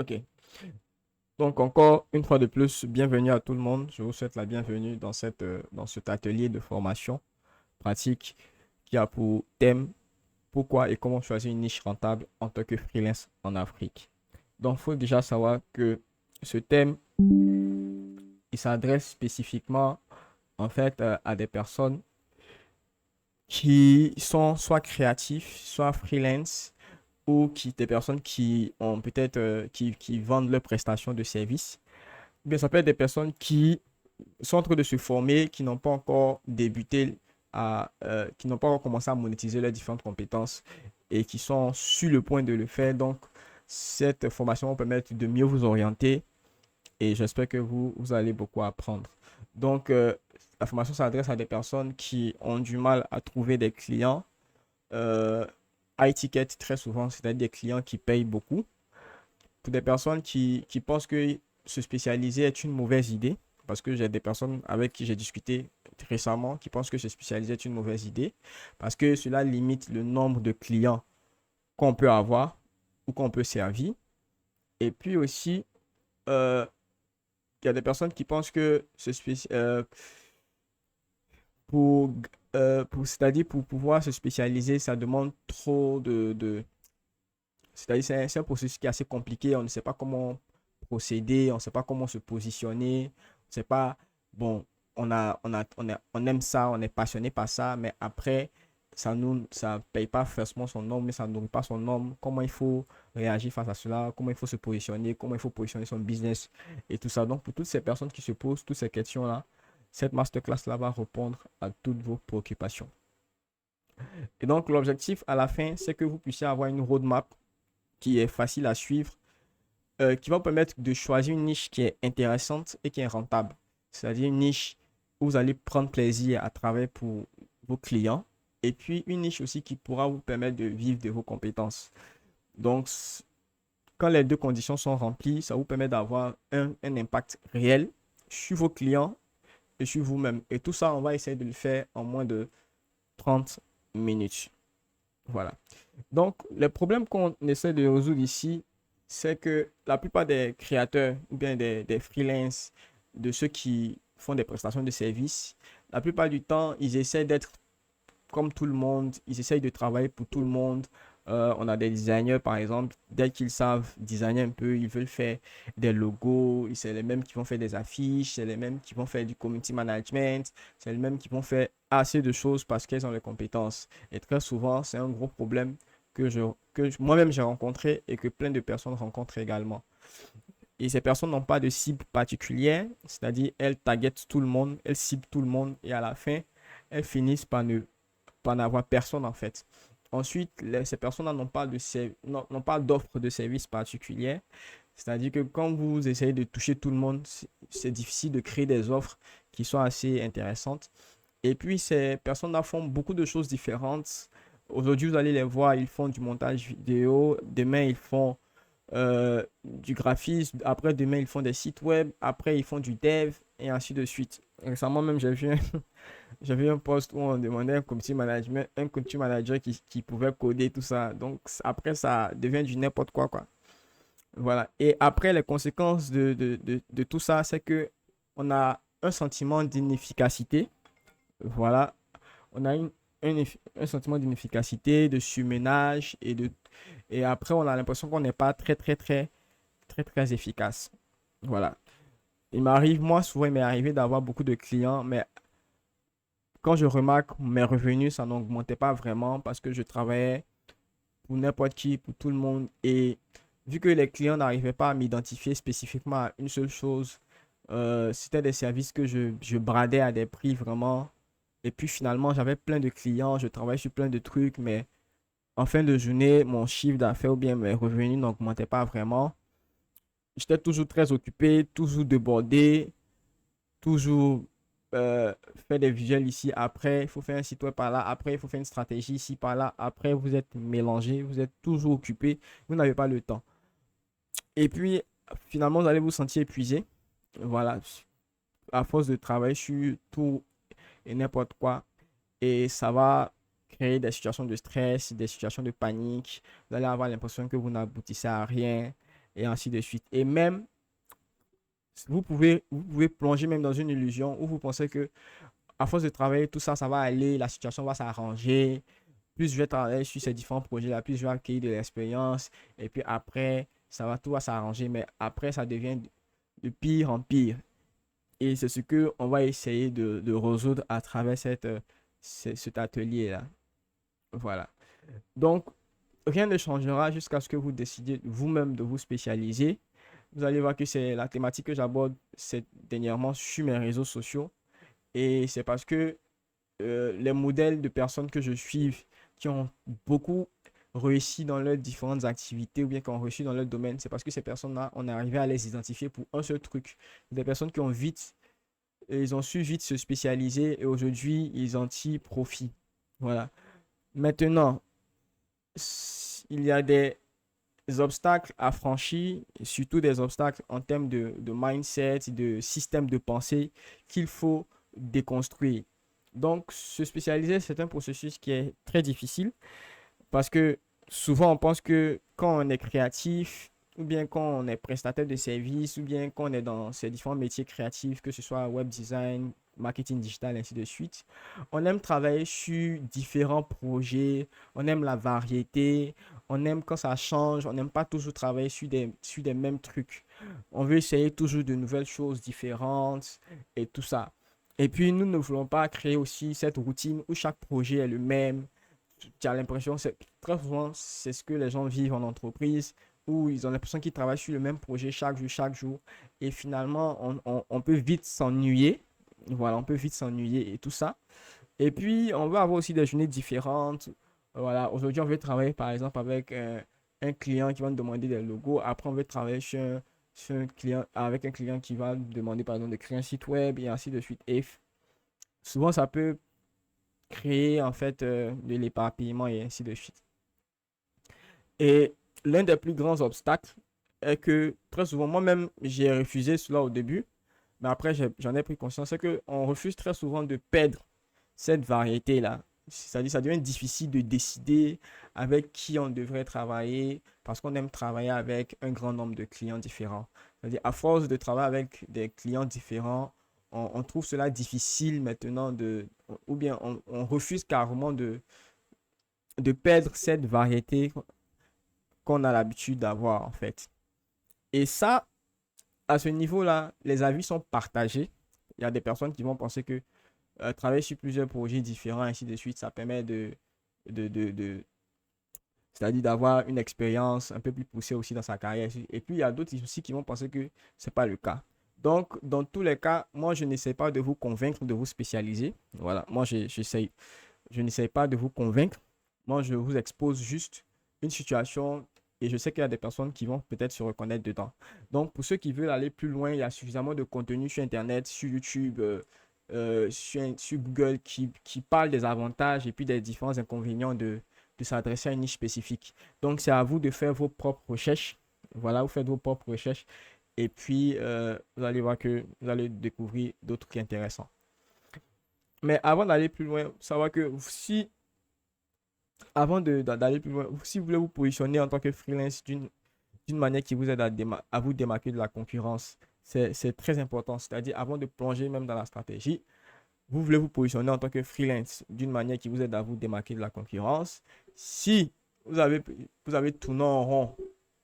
Ok. Donc encore une fois de plus, bienvenue à tout le monde. Je vous souhaite la bienvenue dans dans cet atelier de formation pratique qui a pour thème pourquoi et comment choisir une niche rentable en tant que freelance en Afrique. Donc il faut déjà savoir que ce thème, il s'adresse spécifiquement en fait à des personnes qui sont soit créatifs, soit freelance ou des personnes qui ont peut-être qui vendent leurs prestations de services. Bien, ça peut être des personnes qui sont en train de se former, qui n'ont pas encore débuté qui n'ont pas encore commencé à monétiser leurs différentes compétences et qui sont sur le point de le faire. Donc, cette formation va permettre de mieux vous orienter et j'espère que vous allez beaucoup apprendre. Donc, la formation s'adresse à des personnes qui ont du mal à trouver des clients high ticket très souvent, c'est-à-dire des clients qui payent beaucoup. Pour des personnes qui pensent que se spécialiser est une mauvaise idée, parce que j'ai des personnes avec qui j'ai discuté récemment qui pensent que se spécialiser est une mauvaise idée, parce que cela limite le nombre de clients qu'on peut avoir ou qu'on peut servir. Et puis aussi, euh, il y a des personnes qui pensent que pour, c'est-à-dire pour pouvoir se spécialiser, ça demande trop c'est-à-dire c'est un processus qui est assez compliqué, on ne sait pas comment procéder, on ne sait pas comment se positionner, on ne sait pas, bon, on aime ça, on est passionné par ça, mais après, ça paye pas forcément son nom, mais ça ne nourrit pas son nom, comment il faut réagir face à cela, comment il faut se positionner, comment il faut positionner son business et tout ça. Donc, pour toutes ces personnes qui se posent toutes ces questions-là, cette masterclass-là va répondre à toutes vos préoccupations. Et donc, l'objectif à la fin, c'est que vous puissiez avoir une roadmap qui est facile à suivre, qui va vous permettre de choisir une niche qui est intéressante et qui est rentable. C'est-à-dire une niche où vous allez prendre plaisir à travailler pour vos clients et puis une niche aussi qui pourra vous permettre de vivre de vos compétences. Donc, quand les deux conditions sont remplies, ça vous permet d'avoir un impact réel sur vos clients et sur vous-même. Et tout ça, on va essayer de le faire en moins de 30 minutes. Voilà. Donc, le problème qu'on essaie de résoudre ici, c'est que la plupart des créateurs ou bien des freelances, de ceux qui font des prestations de services, la plupart du temps, ils essaient d'être comme tout le monde, ils essayent de travailler pour tout le monde. On a des designers, par exemple, dès qu'ils savent designer un peu, ils veulent faire des logos, c'est les mêmes qui vont faire des affiches, c'est les mêmes qui vont faire du community management, c'est les mêmes qui vont faire assez de choses parce qu'ils ont les compétences. Et très souvent, c'est un gros problème moi-même j'ai rencontré et que plein de personnes rencontrent également. Et ces personnes n'ont pas de cible particulière, c'est-à-dire elles targetent tout le monde, elles ciblent tout le monde et à la fin, elles finissent par n'avoir personne en fait. Ensuite, ces personnes n'ont pas d'offre de service particulière. C'est-à-dire que quand vous essayez de toucher tout le monde, c'est difficile de créer des offres qui sont assez intéressantes. Et puis, ces personnes-là font beaucoup de choses différentes. Aujourd'hui, vous allez les voir, ils font du montage vidéo. Demain, ils font du graphisme. Après, demain, ils font des sites web. Après, ils font du dev et ainsi de suite. Récemment, même, j'avais un post où on demandait un community manager qui pouvait coder tout ça. Donc, après, ça devient du n'importe quoi, quoi. Voilà. Et après, les conséquences de tout ça, c'est que on a un sentiment d'inefficacité. Voilà. On a un sentiment d'inefficacité, de surménage et après, on a l'impression qu'on n'est pas très efficace. Voilà. Moi, souvent, il m'est arrivé d'avoir beaucoup de clients, mais quand je remarque mes revenus, ça n'augmentait pas vraiment parce que je travaillais pour n'importe qui, pour tout le monde. Et vu que les clients n'arrivaient pas à m'identifier spécifiquement à une seule chose, c'était des services que je bradais à des prix vraiment. Et puis finalement, j'avais plein de clients, je travaillais sur plein de trucs, mais en fin de journée, mon chiffre d'affaires ou bien mes revenus n'augmentaient pas vraiment. J'étais toujours très occupé, toujours débordé, toujours faire des visuels ici. Après, il faut faire un site web par là. Après, il faut faire une stratégie ici par là. Après, vous êtes mélangé, vous êtes toujours occupé, vous n'avez pas le temps. Et puis, finalement, vous allez vous sentir épuisé. Voilà, à force de travailler sur tout et n'importe quoi. Et ça va créer des situations de stress, des situations de panique. Vous allez avoir l'impression que vous n'aboutissez à rien. et ainsi de suite. Et même, vous pouvez plonger même dans une illusion où vous pensez que à force de travailler, tout ça, ça va aller, la situation va s'arranger. Plus je vais travailler sur ces différents projets-là, plus je vais acquérir de l'expérience. Et puis après, tout va s'arranger. Mais après, ça devient de pire en pire. Et c'est ce que on va essayer de résoudre à travers cet atelier-là. Voilà. Donc, rien ne changera jusqu'à ce que vous décidiez vous-même de vous spécialiser. Vous allez voir que c'est la thématique que j'aborde dernièrement sur mes réseaux sociaux. Et c'est parce que les modèles de personnes que je suis qui ont beaucoup réussi dans leurs différentes activités ou bien qui ont réussi dans leur domaine, c'est parce que ces personnes-là, on est arrivé à les identifier pour un seul truc. Des personnes qui ont ils ont su vite se spécialiser et aujourd'hui, ils en tirent profit. Voilà. Maintenant, il y a des obstacles à franchir, surtout des obstacles en termes de mindset, de système de pensée qu'il faut déconstruire. Donc, se spécialiser, c'est un processus qui est très difficile parce que souvent on pense que quand on est créatif, ou bien quand on est prestataire de services, ou bien quand on est dans ces différents métiers créatifs, que ce soit web design, marketing digital, ainsi de suite, on aime travailler sur différents projets, on aime la variété, on aime quand ça change, on n'aime pas toujours travailler sur des mêmes trucs. On veut essayer toujours de nouvelles choses différentes et tout ça. Et puis, nous ne voulons pas créer aussi cette routine où chaque projet est le même. Tu as l'impression, très souvent, c'est ce que les gens vivent en entreprise, où ils ont l'impression qu'ils travaillent sur le même projet chaque jour, chaque jour. Et finalement, on peut vite s'ennuyer. Voilà, on peut vite s'ennuyer et tout ça. Et puis, on veut avoir aussi des journées différentes. Voilà, aujourd'hui, on veut travailler par exemple avec un client qui va nous demander des logos. Après, on veut travailler sur un client, avec un client qui va nous demander par exemple de créer un site web et ainsi de suite. Et souvent, ça peut créer en fait de l'éparpillement et ainsi de suite. Et l'un des plus grands obstacles est que très souvent, moi-même, j'ai refusé cela au début, mais après, j'en ai pris conscience, c'est qu'on refuse très souvent de perdre cette variété-là. C'est-à-dire, ça devient difficile de décider avec qui on devrait travailler parce qu'on aime travailler avec un grand nombre de clients différents. C'est-à-dire, à force de travailler avec des clients différents, on trouve cela difficile maintenant ou bien on refuse carrément de perdre cette variété qu'on a l'habitude d'avoir en fait. Et ça, à ce niveau-là, les avis sont partagés. Il y a des personnes qui vont penser que travailler sur plusieurs projets différents, ainsi de suite, ça permet de c'est-à-dire d'avoir une expérience un peu plus poussée aussi dans sa carrière. Et puis, il y a d'autres aussi qui vont penser que ce n'est pas le cas. Donc, dans tous les cas, moi, je n'essaie pas de vous convaincre de vous spécialiser. Voilà, moi, je n'essaie pas de vous convaincre. Moi, je vous expose juste une situation et je sais qu'il y a des personnes qui vont peut-être se reconnaître dedans. Donc, pour ceux qui veulent aller plus loin, il y a suffisamment de contenu sur Internet, sur YouTube, sur Google qui parle des avantages et puis des différents inconvénients de s'adresser à une niche spécifique. Donc, c'est à vous de faire vos propres recherches. Voilà, vous faites vos propres recherches et puis vous allez voir que vous allez découvrir d'autres trucs intéressants. Mais avant d'aller plus loin, savoir que si, d'aller plus loin, si vous voulez vous positionner en tant que freelance d'une manière qui vous aide à vous démarquer de la concurrence, c'est très important. C'est-à-dire, avant de plonger même dans la stratégie, vous voulez vous positionner en tant que freelance d'une manière qui vous aide à vous démarquer de la concurrence. Si vous avez tourné en rond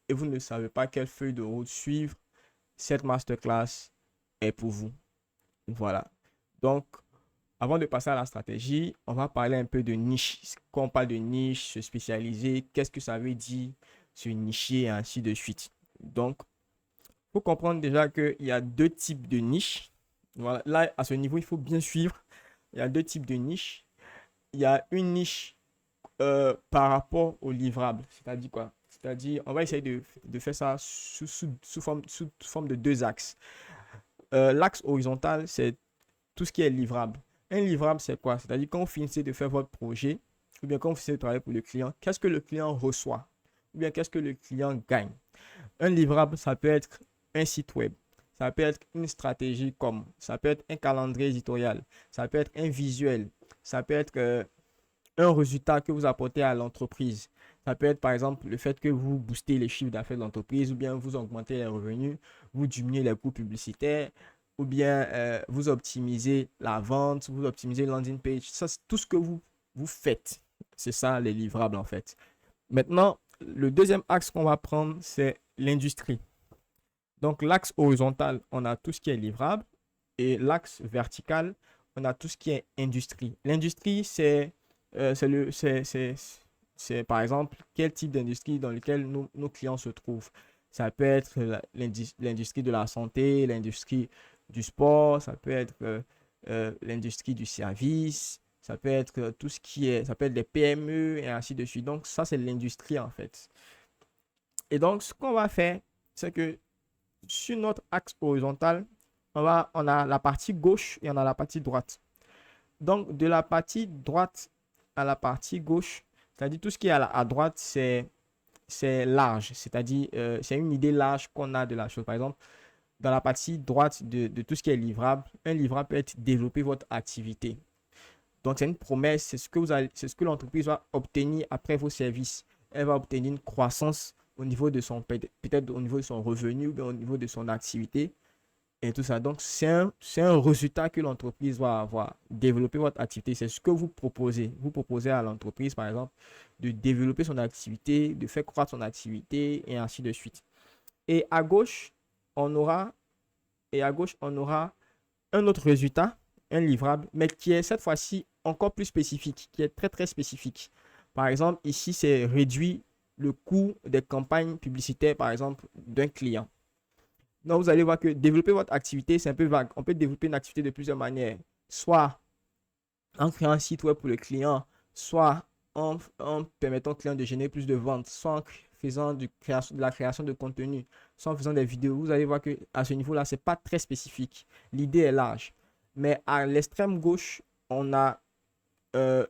et vous ne savez pas quelle feuille de route suivre, cette masterclass est pour vous. Voilà. Donc, avant de passer à la stratégie, on va parler un peu de niche. Quand on parle de niche, se spécialiser, qu'est-ce que ça veut dire, se nicher et ainsi de suite. Donc, il faut comprendre déjà qu'il y a deux types de niches. Voilà. Là, à ce niveau, il faut bien suivre. Il y a deux types de niches. Il y a une niche par rapport au livrable. C'est-à-dire quoi? C'est-à-dire, on va essayer de faire ça sous forme de deux axes. L'axe horizontal, c'est tout ce qui est livrable. Un livrable, c'est quoi? C'est-à-dire quand vous finissez de faire votre projet, ou bien quand vous finissez de travailler pour le client, qu'est-ce que le client reçoit? Ou bien qu'est-ce que le client gagne? Un livrable, ça peut être un site web, ça peut être une stratégie comme, ça peut être un calendrier éditorial, ça peut être un visuel, ça peut être un résultat que vous apportez à l'entreprise, Ça peut être par exemple le fait que vous boostez les chiffres d'affaires de l'entreprise ou bien vous augmentez les revenus, vous diminuez les coûts publicitaires ou bien vous optimisez la vente, vous optimisez le landing page. Ça, c'est tout ce que vous faites. C'est ça les livrables en fait. Maintenant, le deuxième axe qu'on va prendre, c'est l'industrie. Donc l'axe horizontal, on a tout ce qui est livrable et l'axe vertical, on a tout ce qui est industrie. L'industrie, c'est par exemple quel type d'industrie dans lequel nos clients se trouvent. Ça peut être l'industrie de la santé, l'industrie du sport, ça peut être l'industrie du service, ça peut être tout ce qui est, ça peut être des PME et ainsi de suite. Donc ça, c'est l'industrie en fait. Et donc, ce qu'on va faire, c'est que sur notre axe horizontal, on a la partie gauche et on a la partie droite. Donc, de la partie droite à la partie gauche, c'est-à-dire tout ce qui est à droite, c'est large. C'est-à-dire, c'est une idée large qu'on a de la chose. Par exemple, dans la partie droite de tout ce qui est livrable, un livrable peut être développer votre activité. Donc, c'est une promesse, c'est ce que l'entreprise va obtenir après vos services. Elle va obtenir une croissance au niveau de peut-être au niveau de son revenu ou bien au niveau de son activité et tout ça. Donc, c'est un résultat que l'entreprise va avoir. Développer votre activité, c'est ce que vous proposez. Vous proposez à l'entreprise, par exemple, de développer son activité, de faire croître son activité et ainsi de suite. Et à gauche, on aura, on aura un autre résultat, un livrable, mais qui est cette fois-ci encore plus spécifique, qui est très très spécifique. Par exemple, ici, c'est réduire le coût des campagnes publicitaires, par exemple, d'un client. Donc, vous allez voir que développer votre activité, c'est un peu vague. On peut développer une activité de plusieurs manières. Soit en créant un site web pour le client, soit en permettant au client de générer plus de ventes, soit en faisant de la création de contenu, soit en faisant des vidéos. Vous allez voir que à ce niveau-là, ce n'est pas très spécifique. L'idée est large. Mais à l'extrême gauche, on a un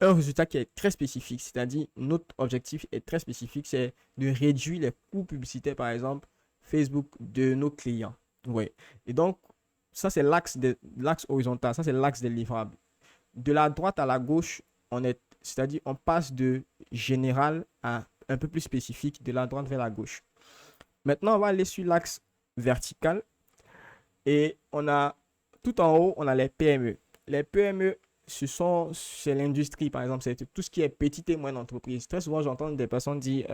résultat qui est très spécifique. C'est-à-dire, notre objectif est très spécifique, c'est de réduire les coûts publicitaires, par exemple, Facebook de nos clients. Ouais. Et donc, ça, c'est l'axe horizontal. Ça, c'est l'axe des livrables. De la droite à la gauche, c'est-à-dire, on passe de général à un peu plus spécifique, de la droite vers la gauche. Maintenant, on va aller sur l'axe vertical. Et on a, tout en haut, on a les PME. Les PME, c'est l'industrie, par exemple. C'est tout ce qui est petite et moyenne entreprise. Très souvent, j'entends des personnes dire,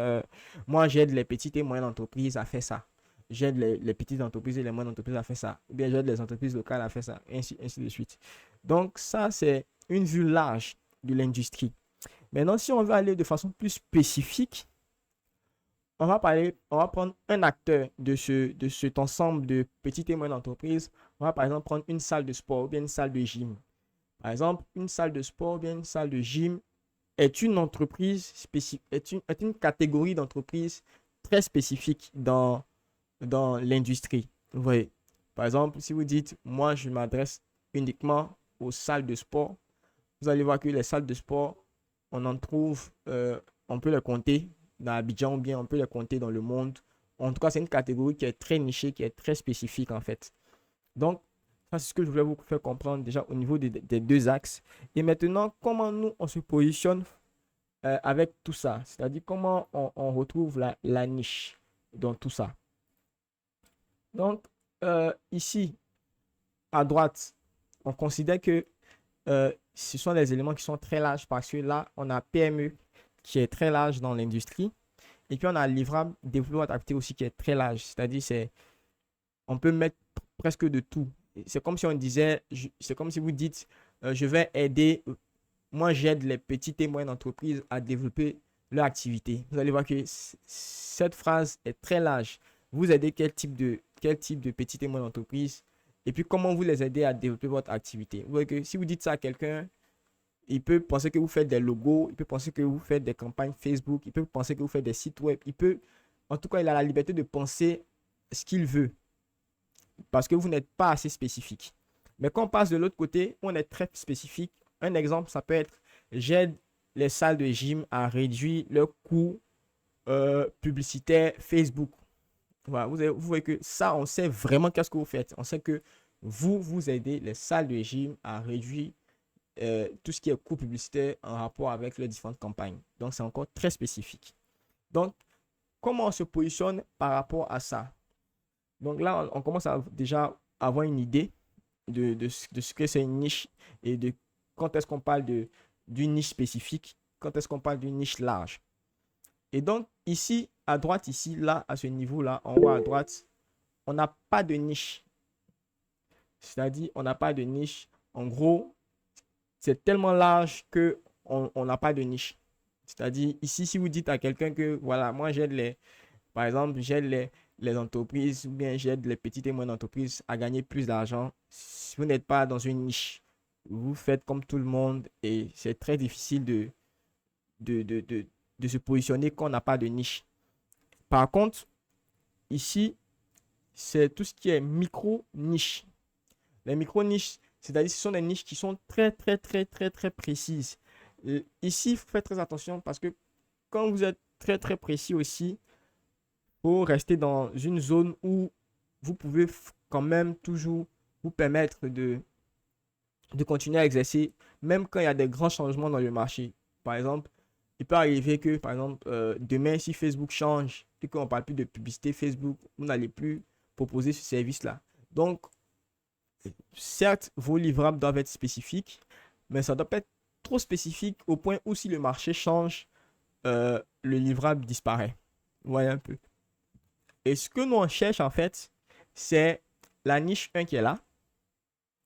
moi, j'aide les petites et moyennes entreprises à faire ça. J'aide les petites entreprises et les moyennes entreprises à faire ça. Ou bien j'aide les entreprises locales à faire ça. Ainsi de suite. Donc, ça, c'est une vue large de l'industrie. Maintenant, si on veut aller de façon plus spécifique, on va prendre un acteur de cet ensemble de petites et moyennes entreprises. On va par exemple prendre une salle de sport ou bien une salle de gym. Par exemple, une salle de sport ou bien une salle de gym est une entreprise spécifique, est une catégorie d'entreprise très spécifique dans l'industrie. Vous voyez, par exemple, si vous dites, moi, je m'adresse uniquement aux salles de sport, vous allez voir que les salles de sport, on en trouve, on peut les compter dans Abidjan ou bien on peut les compter dans le monde. En tout cas, c'est une catégorie qui est très nichée, qui est très spécifique en fait. Donc, ça, c'est ce que je voulais vous faire comprendre déjà au niveau des deux axes. Et maintenant, comment nous, on se positionne avec tout ça? C'est-à-dire comment on retrouve la niche dans tout ça. Donc, ici, à droite, on considère que ce sont des éléments qui sont très larges parce que là, on a PME qui est très large dans l'industrie. Et puis, on a livrable, développement d'activité aussi qui est très large. C'est-à-dire, on peut mettre presque de tout. C'est comme si on disait, c'est comme si vous dites, je vais aider, moi j'aide les petites et moyennes entreprises à développer leur activité. Vous allez voir que cette phrase est très large. Vous aidez quel type de petites et moyennes entreprises et puis comment vous les aidez à développer votre activité. Vous voyez que si vous dites ça à quelqu'un, il peut penser que vous faites des logos, il peut penser que vous faites des campagnes Facebook, il peut penser que vous faites des sites web, en tout cas, il a la liberté de penser ce qu'il veut parce que vous n'êtes pas assez spécifique. Mais quand on passe de l'autre côté, on est très spécifique. Un exemple, ça peut être, j'aide les salles de gym à réduire leurs coûts publicitaires Facebook. Voilà, vous voyez que ça, on sait vraiment qu'est-ce que vous faites. On sait que vous aidez les salles de gym à réduire tout ce qui est coût publicitaire en rapport avec les différentes campagnes. Donc, c'est encore très spécifique. Donc, comment on se positionne par rapport à ça? Donc là, on commence à déjà avoir une idée de ce que c'est une niche et de quand est-ce qu'on parle d'une niche spécifique, quand est-ce qu'on parle d'une niche large. Et donc, ici, à droite, ici, là, à ce niveau-là, en haut à droite, on n'a pas de niche. C'est-à-dire, on n'a pas de niche. En gros, c'est tellement large que on n'a pas de niche. C'est-à-dire, ici, si vous dites à quelqu'un que, voilà, moi, par exemple, j'aide les entreprises ou bien j'aide les petites et moyennes entreprises à gagner plus d'argent, si vous n'êtes pas dans une niche, vous faites comme tout le monde et c'est très difficile de, de, de, de se positionner quand on n'a pas de niche. Par contre, ici, c'est tout ce qui est micro-niche. Les micro-niches, c'est-à-dire ce sont des niches qui sont très, très, très, très, très précises. Ici, il faut faire très attention parce que quand vous êtes très, très précis aussi, il faut rester dans une zone où vous pouvez quand même toujours vous permettre de continuer à exercer, même quand il y a des grands changements dans le marché. Par exemple, il peut arriver que, par exemple, demain, si Facebook change et qu'on ne parle plus de publicité Facebook, vous n'allez plus proposer ce service-là. Donc, certes, vos livrables doivent être spécifiques, mais ça ne doit pas être trop spécifique au point où si le marché change, le livrable disparaît. Vous voyez un peu. Et ce que nous on cherche en fait, c'est la niche 1 qui est là,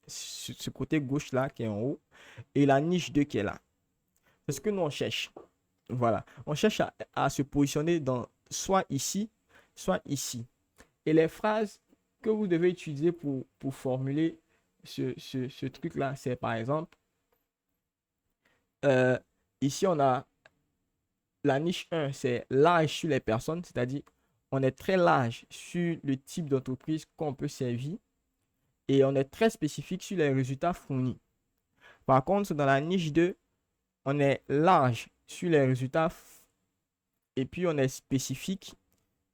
ce côté gauche là qui est en haut, et la niche 2 qui est là. C'est ce que nous on cherche. Voilà. On cherche à se positionner dans soit ici, soit ici. Et les phrases que vous devez utiliser pour formuler ce truc-là, c'est par exemple, euh, ici on a la niche 1, c'est large sur les personnes, c'est-à-dire on est très large sur le type d'entreprise qu'on peut servir et on est très spécifique sur les résultats fournis. Par contre, dans la niche 2, on est large sur les résultats et puis on est spécifique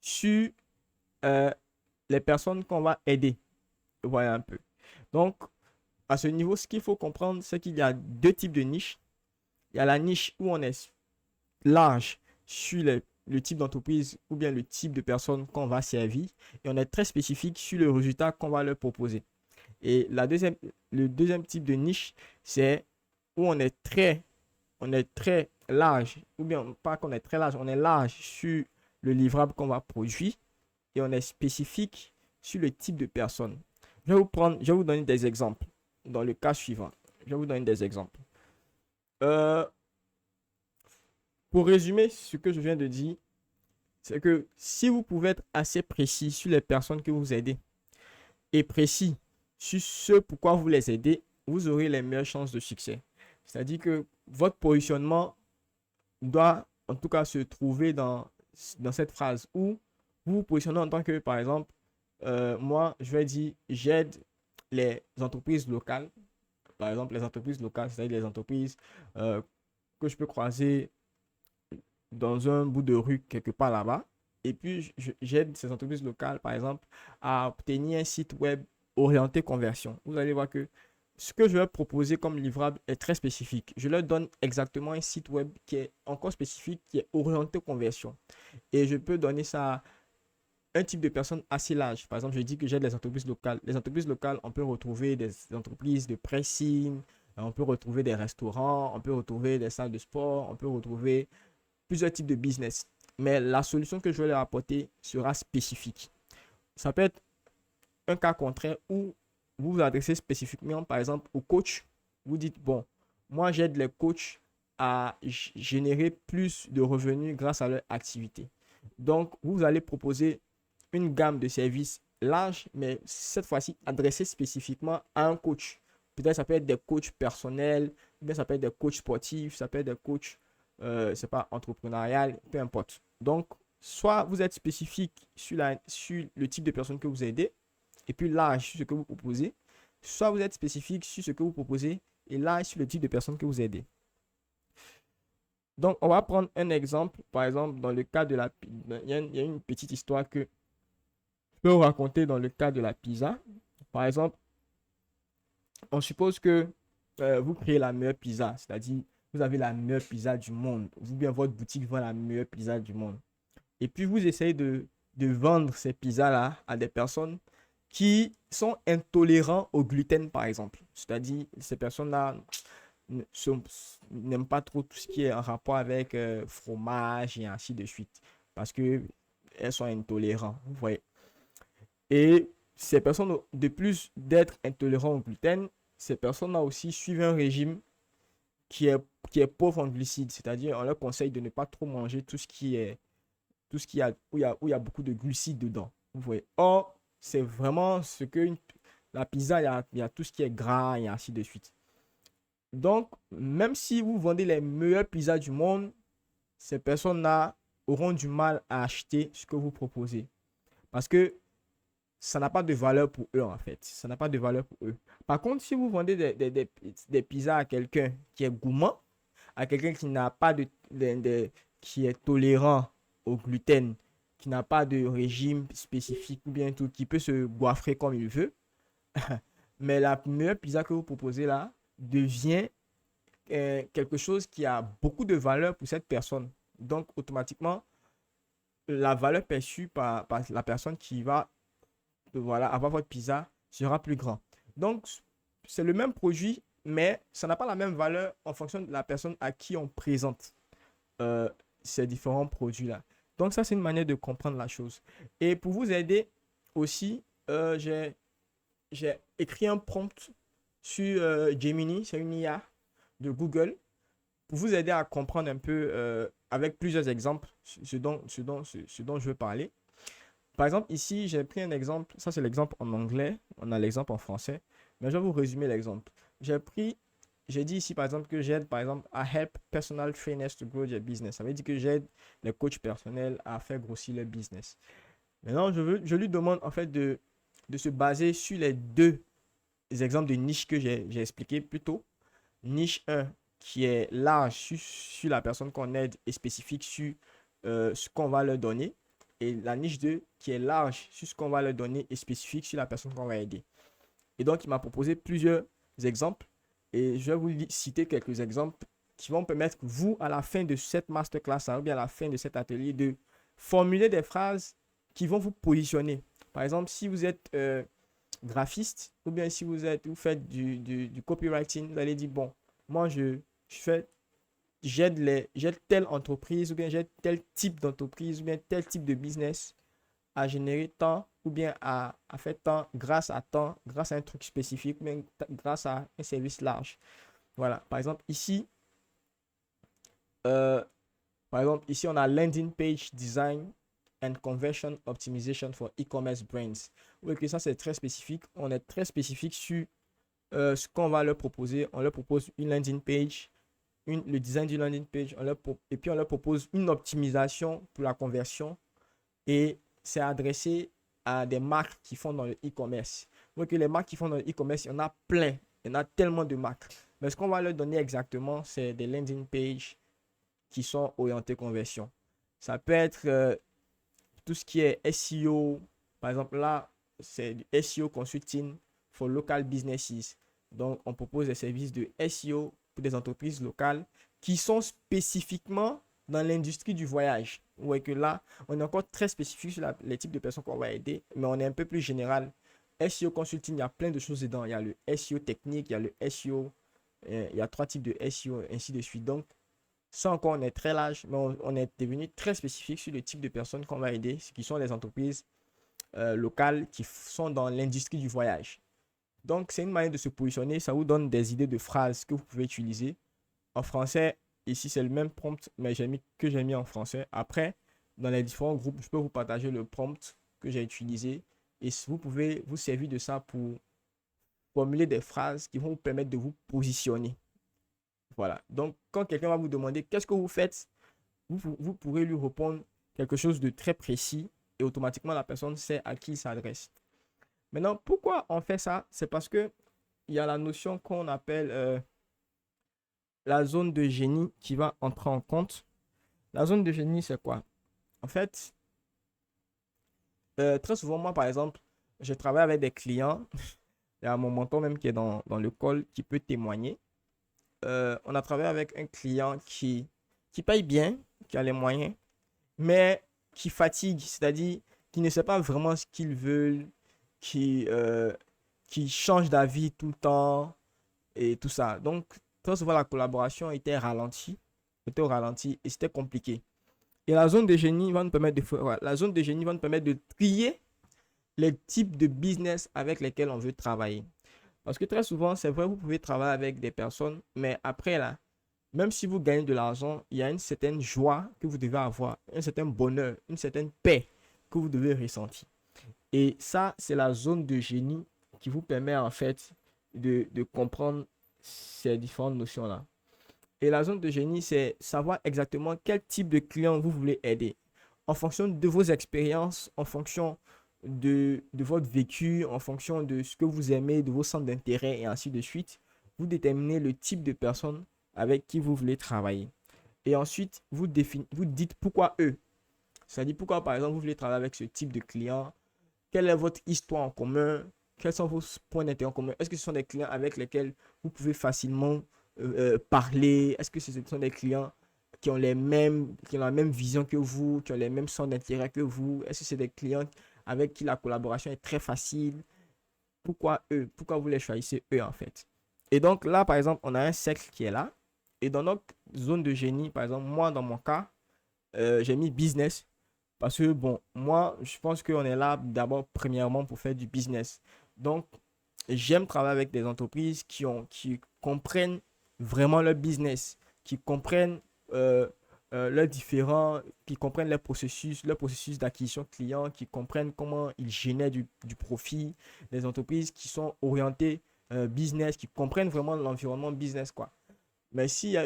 sur euh, les personnes qu'on va aider. Voilà un peu. Donc, à ce niveau, ce qu'il faut comprendre, c'est qu'il y a deux types de niches. Il y a la niche où on est large sur le type d'entreprise ou bien le type de personnes qu'on va servir et on est très spécifique sur le résultat qu'on va leur proposer. Et le deuxième type de niche, c'est où on est très large, ou bien pas qu'on est très large, on est large sur le livrable qu'on va produire et on est spécifique sur le type de personne. Je vais vous donner des exemples dans le cas suivant. Je vais vous donner des exemples. Euh, pour résumer ce que je viens de dire, c'est que si vous pouvez être assez précis sur les personnes que vous aidez et précis sur ce pourquoi vous les aidez, vous aurez les meilleures chances de succès. C'est-à-dire que votre positionnement doit en tout cas se trouver dans cette phrase où vous vous positionnez en tant que, par exemple, moi, je vais dire, j'aide les entreprises locales. Par exemple, les entreprises locales, c'est-à-dire les entreprises que je peux croiser dans un bout de rue quelque part là-bas. Et puis, j'aide ces entreprises locales, par exemple, à obtenir un site web orienté conversion. Vous allez voir que ce que je vais proposer comme livrable est très spécifique. Je leur donne exactement un site web qui est encore spécifique, qui est orienté conversion. Et je peux donner ça à un type de personne assez large. Par exemple, je dis que j'aide les entreprises locales. Les entreprises locales, on peut retrouver des entreprises de pressing, on peut retrouver des restaurants, on peut retrouver des salles de sport, on peut retrouver plusieurs types de business. Mais la solution que je vais leur apporter sera spécifique. Ça peut être un cas contraire où vous vous adressez spécifiquement, par exemple, aux coachs. Vous dites, bon, moi j'aide les coachs à générer plus de revenus grâce à leur activité. Donc, vous allez proposer une gamme de services large, mais cette fois-ci adressée spécifiquement à un coach. Peut-être ça peut être des coachs personnels, bien ça peut être des coachs sportifs, ça peut être des coachs c'est pas entrepreneurial, peu importe. Donc, soit vous êtes spécifique sur le type de personne que vous aidez, et puis large sur ce que vous proposez, soit vous êtes spécifique sur ce que vous proposez, et large sur le type de personne que vous aidez. Donc, on va prendre un exemple. Par exemple, dans le cas de il y a une petite histoire que je peux vous raconter dans le cas de la pizza. Par exemple, on suppose que vous créez la meilleure pizza, c'est-à-dire vous avez la meilleure pizza du monde, ou bien votre boutique vend la meilleure pizza du monde. Et puis vous essayez de vendre ces pizzas-là à des personnes qui sont intolérants au gluten, par exemple. C'est-à-dire, ces personnes-là n'aiment pas trop tout ce qui est en rapport avec fromage et ainsi de suite. Parce que elles sont intolérantes. Vous voyez. Et ces personnes, de plus d'être intolérantes au gluten, ces personnes-là aussi suivent un régime qui est, qui est pauvre en glucides. C'est-à-dire, on leur conseille de ne pas trop manger tout ce qui a, où il y a beaucoup de glucides dedans. Vous voyez. Or, c'est vraiment ce que la pizza, il y a tout ce qui est gras et ainsi de suite. Donc, même si vous vendez les meilleures pizzas du monde, ces personnes-là auront du mal à acheter ce que vous proposez. Parce que ça n'a pas de valeur pour eux, en fait. Ça n'a pas de valeur pour eux. Par contre, si vous vendez des pizzas à quelqu'un qui est gourmand, à quelqu'un qui n'a pas qui est tolérant au gluten, qui n'a pas de régime spécifique ou bien tout, qui peut se goiffrer comme il veut, mais la meilleure pizza que vous proposez là devient quelque chose qui a beaucoup de valeur pour cette personne. Donc, automatiquement, la valeur perçue par la personne qui va voilà, avoir votre pizza sera plus grand. Donc, c'est le même produit, mais ça n'a pas la même valeur en fonction de la personne à qui on présente euh, ces différents produits-là. Donc, ça, c'est une manière de comprendre la chose. Et pour vous aider aussi, j'ai écrit un prompt sur Gemini, c'est une IA de Google, pour vous aider à comprendre un peu avec plusieurs exemples ce dont je veux parler. Par exemple, ici, j'ai pris un exemple. Ça, c'est l'exemple en anglais. On a l'exemple en français. Mais je vais vous résumer l'exemple. J'ai dit ici, par exemple, que j'aide, par exemple, à help personal trainers to grow their business. Ça veut dire que j'aide les coachs personnels à faire grossir leur business. Maintenant, je lui demande, en fait, de se baser sur les deux exemples de niche que j'ai expliqué plus tôt. Niche 1, qui est large sur la personne qu'on aide et spécifique sur ce qu'on va leur donner. Et la niche 2 qui est large sur ce qu'on va leur donner et spécifique sur la personne qu'on va aider. Et donc, il m'a proposé plusieurs exemples et je vais vous citer quelques exemples qui vont permettre, vous, à la fin de cette masterclass, ou bien à la fin de cet atelier, de formuler des phrases qui vont vous positionner. Par exemple, si vous êtes graphiste ou bien si vous faites du copywriting, vous allez dire, bon, moi, j'aide telle entreprise ou bien j'aide tel type d'entreprise ou bien tel type de business à générer tant ou bien à faire tant grâce à un truc spécifique ou bien grâce à un service large. Voilà, euh, par exemple, ici on a landing page design and conversion optimization for e-commerce brands. Oui, que ça c'est très spécifique. On est très spécifique sur ce qu'on va leur proposer. On leur propose une landing page, le design du landing page, et puis on leur propose une optimisation pour la conversion et c'est adressé à des marques qui font dans le e-commerce. Donc les marques qui font dans le e-commerce, il y en a plein, il y en a tellement de marques. Mais ce qu'on va leur donner exactement, c'est des landing pages qui sont orientées conversion. Ça peut être tout ce qui est SEO. Par exemple, là, c'est du SEO consulting for local businesses. Donc, on propose des services de SEO pour des entreprises locales qui sont spécifiquement dans l'industrie du voyage. Vous voyez que là, on est encore très spécifique sur les types de personnes qu'on va aider, mais on est un peu plus général. SEO consulting, il y a plein de choses dedans. Il y a le SEO technique, il y a le SEO, il y a 3 types de SEO, ainsi de suite. Donc, ça encore, on est très large, mais on est devenu très spécifique sur le type de personnes qu'on va aider, ce qui sont les entreprises locales qui sont dans l'industrie du voyage. Donc, c'est une manière de se positionner. Ça vous donne des idées de phrases que vous pouvez utiliser. En français, ici, c'est le même prompt, mais j'ai mis en français. Après, dans les différents groupes, je peux vous partager le prompt que j'ai utilisé. Et vous pouvez vous servir de ça pour formuler des phrases qui vont vous permettre de vous positionner. Voilà. Donc, quand quelqu'un va vous demander qu'est-ce que vous faites, vous pourrez lui répondre quelque chose de très précis et automatiquement la personne sait à qui il s'adresse. Maintenant, pourquoi on fait ça? C'est parce que il y a la notion qu'on appelle la zone de génie qui va entrer en compte. La zone de génie, c'est quoi? En fait, très souvent, moi, par exemple, je travaille avec des clients. Il y a mon mentor même qui est dans le call qui peut témoigner. on a travaillé avec un client qui paye bien, qui a les moyens, mais qui fatigue, c'est-à-dire qui ne sait pas vraiment ce qu'ils veulent, qui, euh, qui change d'avis tout le temps et tout ça. Donc, très souvent, la collaboration était au ralenti et c'était compliqué. Et la zone de génie va nous permettre la zone de génie va nous permettre de trier les types de business avec lesquels on veut travailler. Parce que très souvent, c'est vrai, vous pouvez travailler avec des personnes, mais après là, même si vous gagnez de l'argent, il y a une certaine joie que vous devez avoir, un certain bonheur, une certaine paix que vous devez ressentir. Et ça, c'est la zone de génie qui vous permet en fait de comprendre ces différentes notions-là. Et la zone de génie, c'est savoir exactement quel type de client vous voulez aider. En fonction de vos expériences, en fonction de votre vécu, en fonction de ce que vous aimez, de vos centres d'intérêt et ainsi de suite, vous déterminez le type de personne avec qui vous voulez travailler. Et ensuite, vous dites pourquoi eux. C'est-à-dire pourquoi, par exemple, vous voulez travailler avec ce type de client. Quelle est votre histoire en commun? Quels sont vos points d'intérêt en commun? Est-ce que ce sont des clients avec lesquels vous pouvez facilement parler? Est-ce que ce sont des clients qui ont la même vision que vous, qui ont les mêmes centres d'intérêt que vous? Est-ce que c'est des clients avec qui la collaboration est très facile? Pourquoi eux? Pourquoi vous les choisissez eux en fait? Et donc là, par exemple, on a un cercle qui est là. Et dans notre zone de génie, par exemple, moi, dans mon cas, j'ai mis business. Parce que, bon, moi, je pense qu'on est là d'abord, premièrement, pour faire du business. Donc, j'aime travailler avec des entreprises qui comprennent vraiment leur business, qui comprennent euh, leurs différents, qui comprennent leur processus d'acquisition client, qui comprennent comment ils génèrent du profit, des entreprises qui sont orientées business, qui comprennent vraiment l'environnement business, quoi. Mais si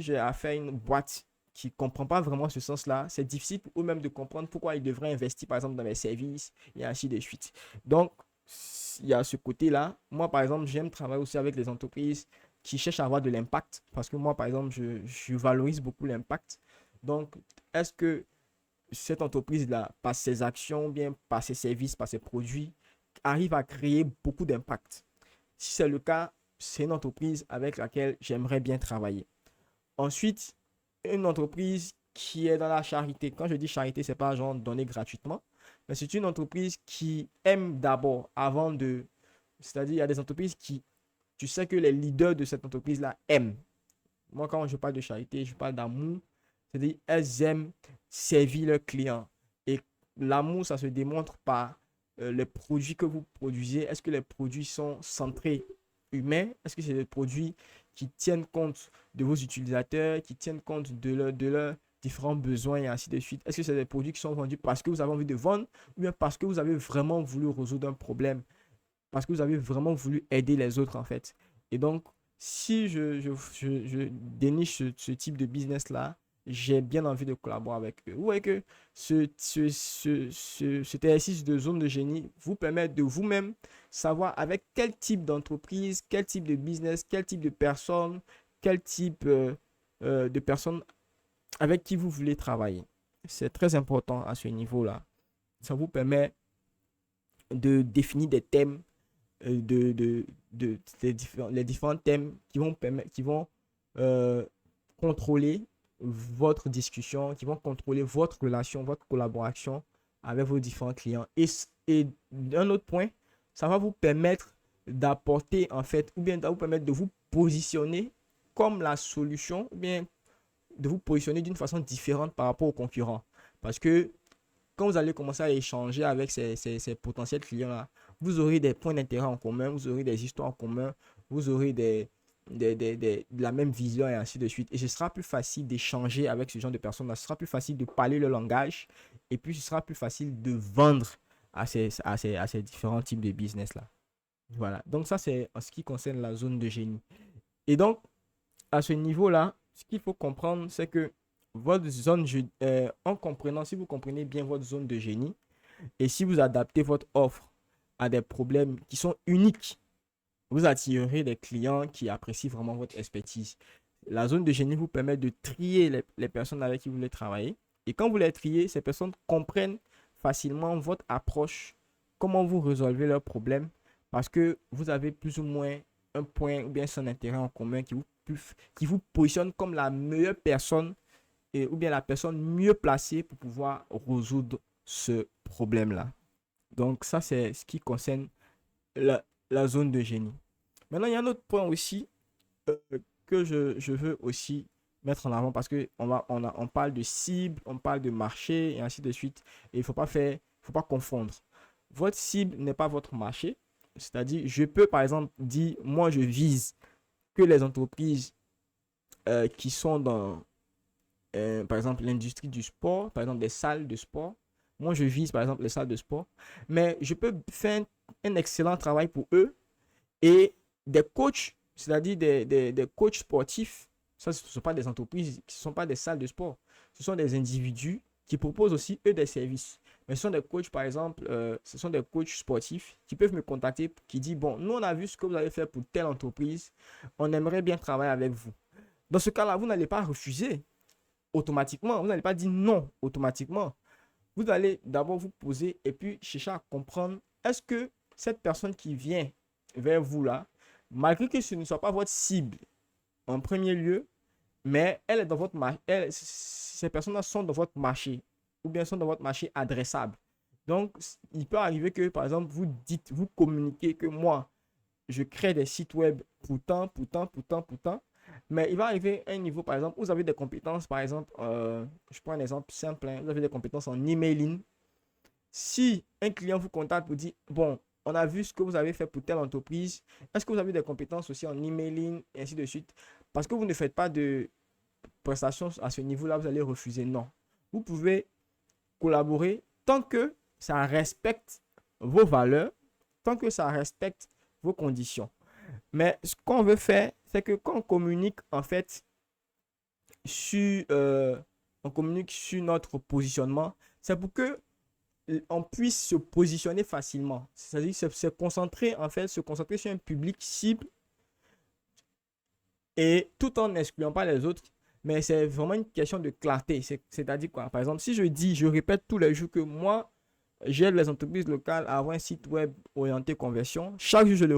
j'ai affaire à une boîte qui ne comprend pas vraiment ce sens-là, c'est difficile pour eux-mêmes de comprendre pourquoi ils devraient investir, par exemple, dans mes services et ainsi de suite. Donc, il y a ce côté-là. Moi, par exemple, j'aime travailler aussi avec les entreprises qui cherchent à avoir de l'impact. Parce que moi, par exemple, je valorise beaucoup l'impact. Donc, est-ce que cette entreprise-là, par ses actions, bien par ses services, par ses produits, arrive à créer beaucoup d'impact? Si c'est le cas, c'est une entreprise avec laquelle j'aimerais bien travailler. Ensuite, une entreprise qui est dans la charité. Quand je dis charité, c'est pas genre donner gratuitement, mais c'est une entreprise qui aime d'abord avant de. C'est-à-dire, il y a des entreprises qui, tu sais que les leaders de cette entreprise-là aiment. Moi, quand je parle de charité, je parle d'amour. C'est-à-dire, elles aiment servir leurs clients. Et l'amour, ça se démontre par les produits que vous produisez. Est-ce que les produits sont centrés humains? Est-ce que c'est des produits qui tiennent compte de vos utilisateurs, qui tiennent compte de leurs différents besoins et ainsi de suite? Est-ce que c'est des produits qui sont vendus parce que vous avez envie de vendre ou bien parce que vous avez vraiment voulu résoudre un problème, parce que vous avez vraiment voulu aider les autres en fait? Et donc, si je déniche ce type de business-là, j'ai bien envie de collaborer avec eux. Vous voyez que cet exercice de zone de génie vous permet de vous-même savoir avec quel type d'entreprise, quel type de business, quel type de personne, quel type de personnes avec qui vous voulez travailler. C'est très important à ce niveau-là. Ça vous permet de définir des thèmes, les différents thèmes qui vont euh, contrôler votre discussion, qui vont contrôler votre relation, votre collaboration avec vos différents clients. Et d'un autre point, ça va vous permettre d'apporter en fait, ou bien ça va vous permettre de vous positionner comme la solution, ou bien de vous positionner d'une façon différente par rapport aux concurrents. Parce que quand vous allez commencer à échanger avec ces potentiels clients-là, vous aurez des points d'intérêt en commun, vous aurez des histoires en commun, vous aurez de la même vision et ainsi de suite. Et ce sera plus facile d'échanger avec ce genre de personnes-là. Ce sera plus facile de parler le langage et puis ce sera plus facile de vendre à ces différents types de business-là. Voilà. Donc ça, c'est en ce qui concerne la zone de génie. Et donc, à ce niveau-là, ce qu'il faut comprendre, c'est que votre zone, en comprenant, si vous comprenez bien votre zone de génie et si vous adaptez votre offre à des problèmes qui sont uniques, vous attirerez des clients qui apprécient vraiment votre expertise. La zone de génie vous permet de trier les personnes avec qui vous voulez travailler. Et quand vous les triez, ces personnes comprennent facilement votre approche, comment vous résolvez leurs problèmes, parce que vous avez plus ou moins un point ou bien son intérêt en commun qui vous positionne comme la meilleure personne ou bien la personne mieux placée pour pouvoir résoudre ce problème-là. Donc ça, c'est ce qui concerne la zone de génie. Maintenant, il y a un autre point aussi euh, que je veux aussi mettre en avant parce que on parle de cible, on parle de marché et ainsi de suite. Et il ne faut pas confondre. Votre cible n'est pas votre marché. C'est-à-dire, je peux par exemple dire, moi je vise que les entreprises qui sont dans, par exemple, l'industrie du sport, par exemple des salles de sport. Moi, je vise par exemple les salles de sport. Mais je peux faire un excellent travail pour eux et des coachs, c'est-à-dire des coachs sportifs. Ça, ce ne sont pas des entreprises, ce ne sont pas des salles de sport. Ce sont des individus qui proposent aussi, eux, des services. Mais ce sont des coachs, par exemple, ce sont des coachs sportifs qui peuvent me contacter, qui disent, bon, nous, on a vu ce que vous avez fait pour telle entreprise, on aimerait bien travailler avec vous. Dans ce cas-là, vous n'allez pas refuser automatiquement, vous n'allez pas dire non automatiquement. Vous allez d'abord vous poser et puis chercher à comprendre, est-ce que cette personne qui vient vers vous là, malgré que ce ne soit pas votre cible en premier lieu, mais elle est dans votre marché, ces personnes-là sont dans votre marché ou bien sont dans votre marché adressable. Donc, il peut arriver que, par exemple, vous communiquez que moi, je crée des sites web pour tant, mais il va arriver à un niveau, par exemple, où vous avez des compétences, par exemple, je prends un exemple simple, hein, vous avez des compétences en emailing. Si un client vous contacte pour dire, bon, on a vu ce que vous avez fait pour telle entreprise, est-ce que vous avez des compétences aussi en emailing et ainsi de suite? Parce que vous ne faites pas de prestations à ce niveau-là, vous allez refuser. Non. Vous pouvez collaborer tant que ça respecte vos valeurs, tant que ça respecte vos conditions. Mais ce qu'on veut faire, c'est que quand on communique en fait sur, notre positionnement, c'est pour que on puisse se positionner facilement. C'est-à-dire se concentrer en fait, se concentrer sur un public cible et tout en n'excluant pas les autres. Mais c'est vraiment une question de clarté. C'est-à-dire quoi? Par exemple, si je répète tous les jours que moi, j'aide les entreprises locales à avoir un site web orienté conversion. Chaque jour, je le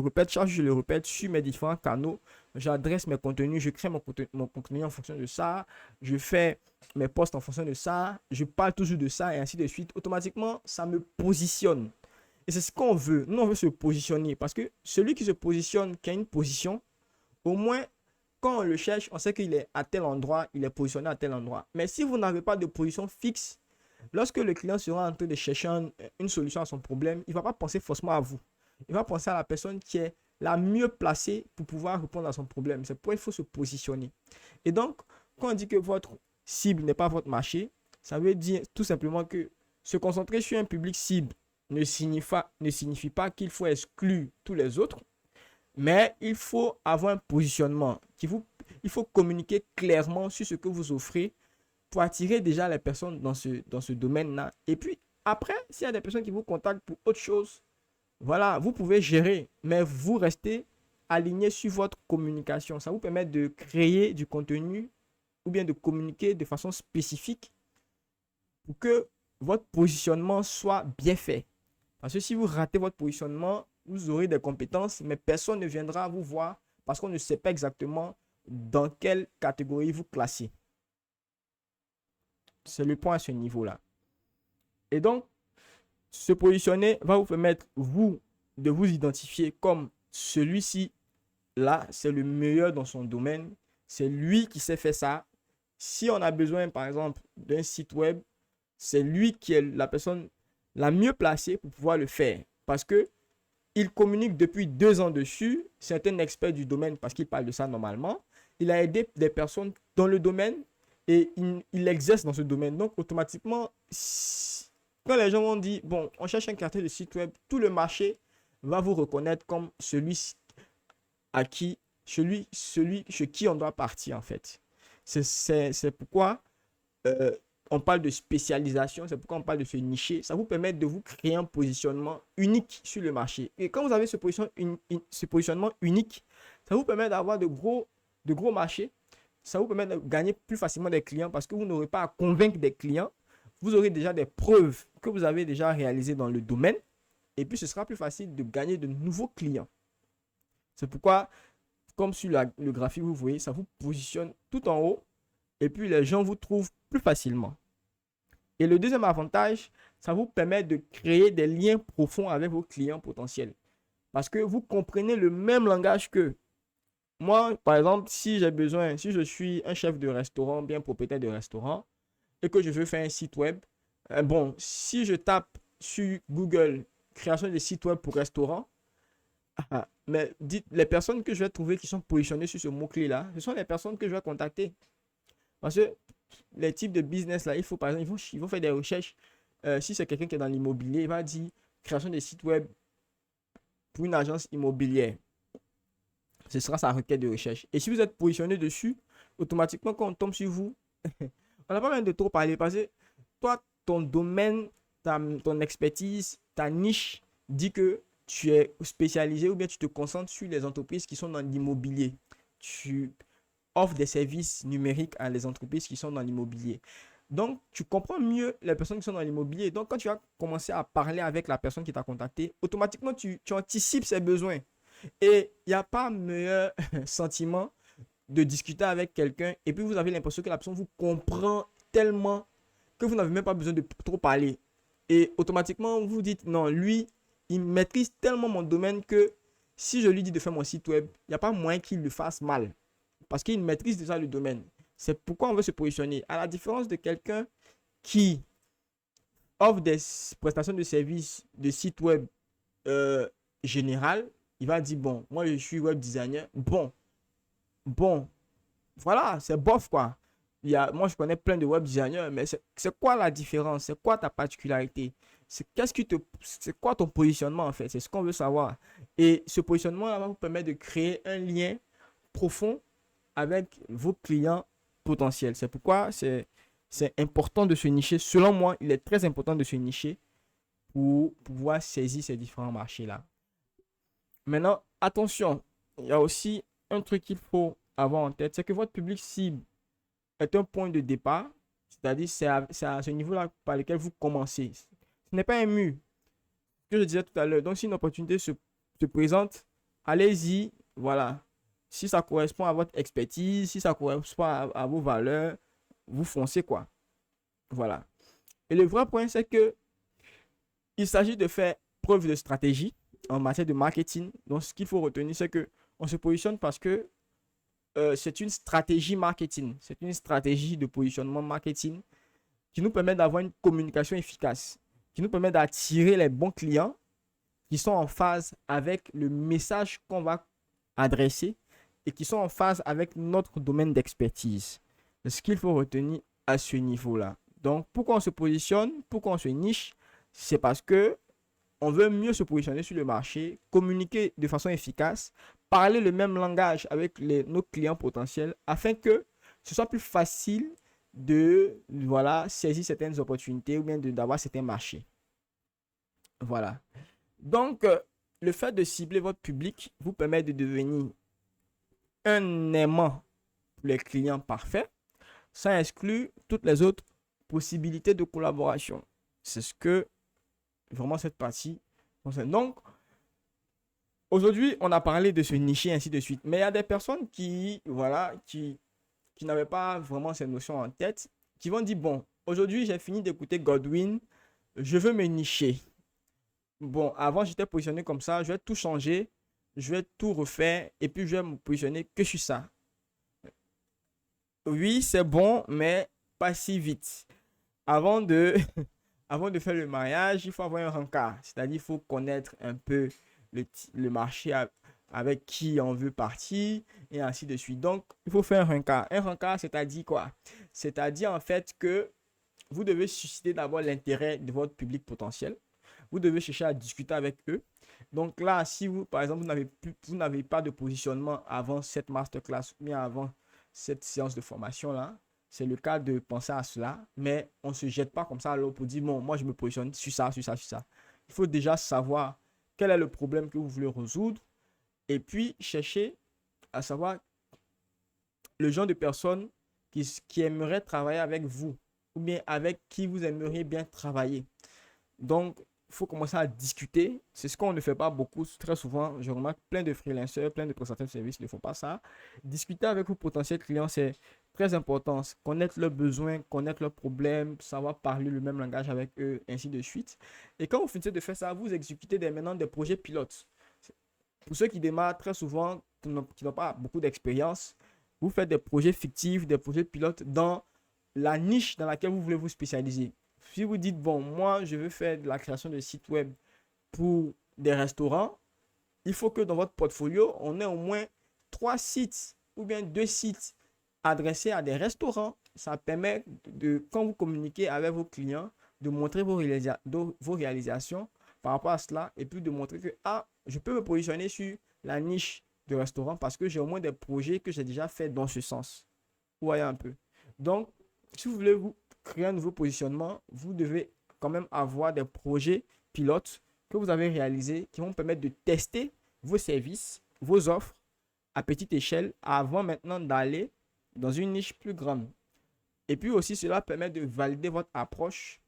répète sur mes différents canaux. J'adresse mes contenus, je crée mon contenu en fonction de ça. Je fais mes posts en fonction de ça. Je parle toujours de ça et ainsi de suite. Automatiquement, ça me positionne. Et c'est ce qu'on veut. Nous, on veut se positionner parce que celui qui se positionne, qui a une position, au moins, quand on le cherche, on sait qu'il est à tel endroit, il est positionné à tel endroit. Mais si vous n'avez pas de position fixe, lorsque le client sera en train de chercher une solution à son problème, il ne va pas penser forcément à vous. Il va penser à la personne qui est la mieux placée pour pouvoir répondre à son problème. C'est pourquoi il faut se positionner. Et donc, quand on dit que votre cible n'est pas votre marché, ça veut dire tout simplement que se concentrer sur un public cible ne signifie pas qu'il faut exclure tous les autres, mais il faut avoir un positionnement. Il faut communiquer clairement sur ce que vous offrez pour attirer déjà les personnes dans ce domaine-là. Et puis, après, s'il y a des personnes qui vous contactent pour autre chose, voilà, vous pouvez gérer, mais vous restez aligné sur votre communication. Ça vous permet de créer du contenu ou bien de communiquer de façon spécifique pour que votre positionnement soit bien fait. Parce que si vous ratez votre positionnement, vous aurez des compétences, mais personne ne viendra vous voir parce qu'on ne sait pas exactement dans quelle catégorie vous classez. C'est le point à ce niveau-là. Et donc, se positionner va vous permettre, vous, de vous identifier comme celui-ci, là, c'est le meilleur dans son domaine. C'est lui qui sait faire ça. Si on a besoin, par exemple, d'un site web, c'est lui qui est la personne la mieux placée pour pouvoir le faire. Parce que il communique depuis 2 ans dessus. C'est un expert du domaine parce qu'il parle de ça normalement. Il a aidé des personnes dans le domaine et il exerce dans ce domaine. Donc, automatiquement, quand les gens vont dire, bon, on cherche un créateur de site web, tout le marché va vous reconnaître comme celui chez qui on doit partir, en fait. C'est pourquoi on parle de spécialisation, c'est pourquoi on parle de se nicher. Ça vous permet de vous créer un positionnement unique sur le marché. Et quand vous avez ce positionnement unique, ça vous permet d'avoir de gros marchés. Ça vous permet de gagner plus facilement des clients parce que vous n'aurez pas à convaincre des clients. Vous aurez déjà des preuves que vous avez déjà réalisées dans le domaine. Et puis, ce sera plus facile de gagner de nouveaux clients. C'est pourquoi comme sur le graphique, vous voyez, ça vous positionne tout en haut et puis les gens vous trouvent plus facilement. Et le deuxième avantage, ça vous permet de créer des liens profonds avec vos clients potentiels. Parce que vous comprenez le même langage qu'eux. Moi, par exemple, si je suis un chef de restaurant, bien propriétaire de restaurant, et que je veux faire un site web, bon, si je tape sur Google création de site web pour restaurant, mais dites, les personnes que je vais trouver qui sont positionnées sur ce mot-clé-là, ce sont les personnes que je vais contacter. Parce que les types de business là, il faut par exemple, ils vont faire des recherches. Si c'est quelqu'un qui est dans l'immobilier, il va dire création de site web pour une agence immobilière. Ce sera sa requête de recherche. Et si vous êtes positionné dessus, automatiquement, quand on tombe sur vous, on n'a pas besoin de trop parler parce que toi, ton domaine, ton expertise, ta niche dit que tu es spécialisé ou bien tu te concentres sur les entreprises qui sont dans l'immobilier. Tu offres des services numériques à les entreprises qui sont dans l'immobilier. Donc, tu comprends mieux les personnes qui sont dans l'immobilier. Donc, quand tu vas commencer à parler avec la personne qui t'a contacté, automatiquement, tu anticipes ses besoins. Et il n'y a pas meilleur sentiment de discuter avec quelqu'un et puis vous avez l'impression que la personne vous comprend tellement que vous n'avez même pas besoin de trop parler. Et automatiquement, vous dites, non, lui, il maîtrise tellement mon domaine que si je lui dis de faire mon site web, il n'y a pas moyen qu'il le fasse mal. Parce qu'il maîtrise déjà le domaine. C'est pourquoi on veut se positionner. À la différence de quelqu'un qui offre des prestations de services de site web général, il va dire, bon, moi je suis web designer. Bon, voilà, c'est bof quoi. Moi je connais plein de web designers, mais c'est quoi la différence? C'est quoi ta particularité? C'est quoi ton positionnement en fait? C'est ce qu'on veut savoir. Et ce positionnement va vous permettre de créer un lien profond avec vos clients potentiels. C'est pourquoi c'est important de se nicher. Selon moi, il est très important de se nicher pour pouvoir saisir ces différents marchés-là. Maintenant, attention, il y a aussi un truc qu'il faut avoir en tête, c'est que votre public cible est un point de départ, c'est-à-dire c'est à ce niveau-là par lequel vous commencez. Ce n'est pas un mur, que je disais tout à l'heure. Donc, si une opportunité se présente, allez-y, voilà. Si ça correspond à votre expertise, si ça correspond à vos valeurs, vous foncez quoi. Voilà. Et le vrai point, c'est que il s'agit de faire preuve de stratégie en matière de marketing. Donc, ce qu'il faut retenir, c'est que on se positionne parce que c'est une stratégie marketing. C'est une stratégie de positionnement marketing qui nous permet d'avoir une communication efficace, qui nous permet d'attirer les bons clients qui sont en phase avec le message qu'on va adresser et qui sont en phase avec notre domaine d'expertise. C'est ce qu'il faut retenir à ce niveau-là. Donc, pourquoi on se positionne, pourquoi on se niche, c'est parce que on veut mieux se positionner sur le marché, communiquer de façon efficace, parler le même langage avec nos clients potentiels afin que ce soit plus facile de saisir certaines opportunités ou bien d'avoir certains marchés. Voilà. Donc, le fait de cibler votre public vous permet de devenir un aimant pour les clients parfaits, sans exclure toutes les autres possibilités de collaboration. C'est ce que vraiment cette partie concerne. Donc, aujourd'hui, on a parlé de se nicher, ainsi de suite. Mais il y a des personnes qui n'avaient pas vraiment ces notions en tête, qui vont dire, bon, aujourd'hui, j'ai fini d'écouter Godwin, je veux me nicher. Bon, avant, j'étais positionné comme ça, je vais tout changer, je vais tout refaire, et puis je vais me positionner que sur ça. Oui, c'est bon, mais pas si vite. Avant de, avant de faire le mariage, il faut avoir un rencard. C'est-à-dire, il faut connaître un peu le marché avec qui on veut partir et ainsi de suite. Donc, il faut faire un rencard. Un rencard, c'est-à-dire quoi? C'est-à-dire en fait que vous devez susciter d'abord l'intérêt de votre public potentiel. Vous devez chercher à discuter avec eux. Donc là, si vous, par exemple, vous n'avez pas de positionnement avant cette masterclass ou bien avant cette séance de formation-là, c'est le cas de penser à cela, mais on ne se jette pas comme ça alors pour dire, bon, moi je me positionne sur ça, sur ça, sur ça. Il faut déjà savoir quel est le problème que vous voulez résoudre et puis chercher à savoir le genre de personnes qui aimeraient travailler avec vous ou bien avec qui vous aimeriez bien travailler. Donc, il faut commencer à discuter. C'est ce qu'on ne fait pas beaucoup. Très souvent, je remarque plein de freelancers, plein de prestataires de services ne font pas ça. Discuter avec vos potentiels clients, c'est très important. Connaître leurs besoins, connaître leurs problèmes, savoir parler le même langage avec eux, ainsi de suite. Et quand vous finissez de faire ça, vous exécutez maintenant des projets pilotes. Pour ceux qui démarrent très souvent, qui n'ont pas beaucoup d'expérience, vous faites des projets fictifs, des projets pilotes dans la niche dans laquelle vous voulez vous spécialiser. Si vous dites, bon, moi, je veux faire de la création de sites web pour des restaurants, il faut que dans votre portfolio, on ait au moins 3 sites ou bien 2 sites adressés à des restaurants. Ça permet quand vous communiquez avec vos clients, de montrer vos réalisations par rapport à cela et puis de montrer que, je peux me positionner sur la niche de restaurant parce que j'ai au moins des projets que j'ai déjà fait dans ce sens. Vous voyez un peu. Donc, si vous voulez vous créer un nouveau positionnement, vous devez quand même avoir des projets pilotes que vous avez réalisés qui vont permettre de tester vos services, vos offres à petite échelle avant maintenant d'aller dans une niche plus grande. Et puis aussi, cela permet de valider votre approche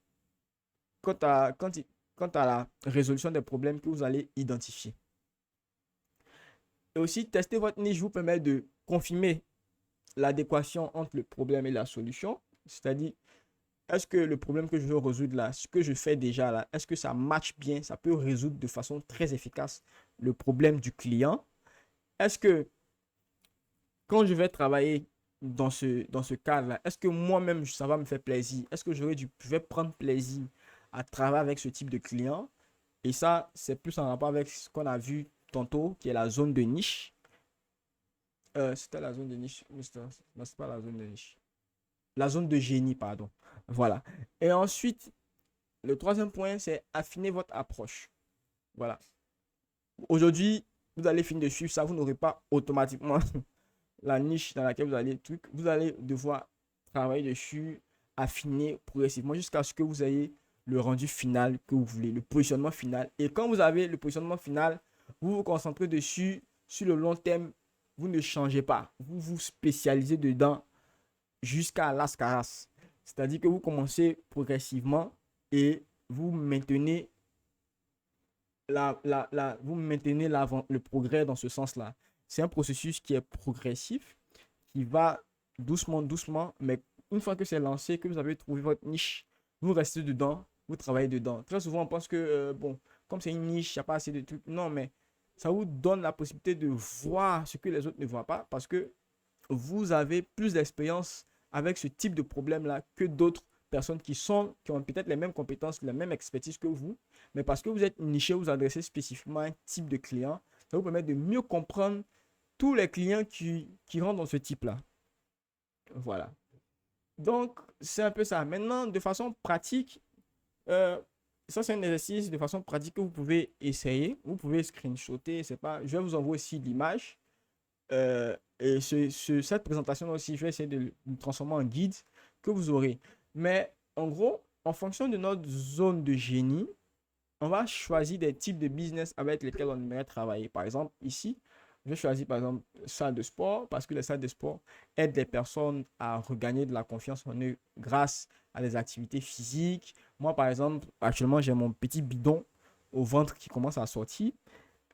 quant à la résolution des problèmes que vous allez identifier. Et aussi, tester votre niche vous permet de confirmer l'adéquation entre le problème et la solution. C'est-à-dire, est-ce que le problème que je veux résoudre là, ce que je fais déjà là, est-ce que ça match bien, ça peut résoudre de façon très efficace le problème du client? Est-ce que quand je vais travailler dans ce cadre-là, est-ce que moi-même, ça va me faire plaisir? Est-ce que je vais prendre plaisir à travailler avec ce type de client? Et ça, c'est plus en rapport avec ce qu'on a vu tantôt, qui est la zone de niche. C'était la zone de niche. Non, c'est pas la zone de niche. La zone de génie, pardon. Voilà. Et ensuite, le troisième point, c'est affiner votre approche. Voilà. Aujourd'hui, vous allez finir de suivre ça. Vous n'aurez pas automatiquement la niche dans laquelle vous allez Vous allez devoir travailler dessus, affiner progressivement jusqu'à ce que vous ayez le rendu final que vous voulez, le positionnement final. Et quand vous avez le positionnement final, vous vous concentrez dessus sur le long terme. Vous ne changez pas. Vous vous spécialisez dedans jusqu'à l'ascaras. C'est-à-dire que vous commencez progressivement et vous maintenez le progrès dans ce sens-là. C'est un processus qui est progressif, qui va doucement, doucement, mais une fois que c'est lancé, que vous avez trouvé votre niche, vous restez dedans, vous travaillez dedans. Très souvent, on pense que, comme c'est une niche, il n'y a pas assez de trucs. Non, mais ça vous donne la possibilité de voir ce que les autres ne voient pas parce que vous avez plus d'expérience avec ce type de problème-là que d'autres personnes qui ont peut-être les mêmes compétences, la même expertise que vous, mais parce que vous êtes niché, vous adressez spécifiquement un type de client, ça vous permet de mieux comprendre tous les clients qui rentrent dans ce type-là. Voilà. Donc, c'est un peu ça. Maintenant, de façon pratique, ça c'est un exercice de façon pratique que vous pouvez essayer. Vous pouvez screenshotter, c'est pas, je vais vous envoyer aussi l'image. Et cette présentation aussi, je vais essayer de le transformer en guide que vous aurez. Mais en gros, en fonction de notre zone de génie, on va choisir des types de business avec lesquels on aimerait travailler. Par exemple, ici, je choisis par exemple salle de sport parce que les salles de sport aident les personnes à regagner de la confiance en eux grâce à des activités physiques. Moi, par exemple, actuellement, j'ai mon petit bidon au ventre qui commence à sortir.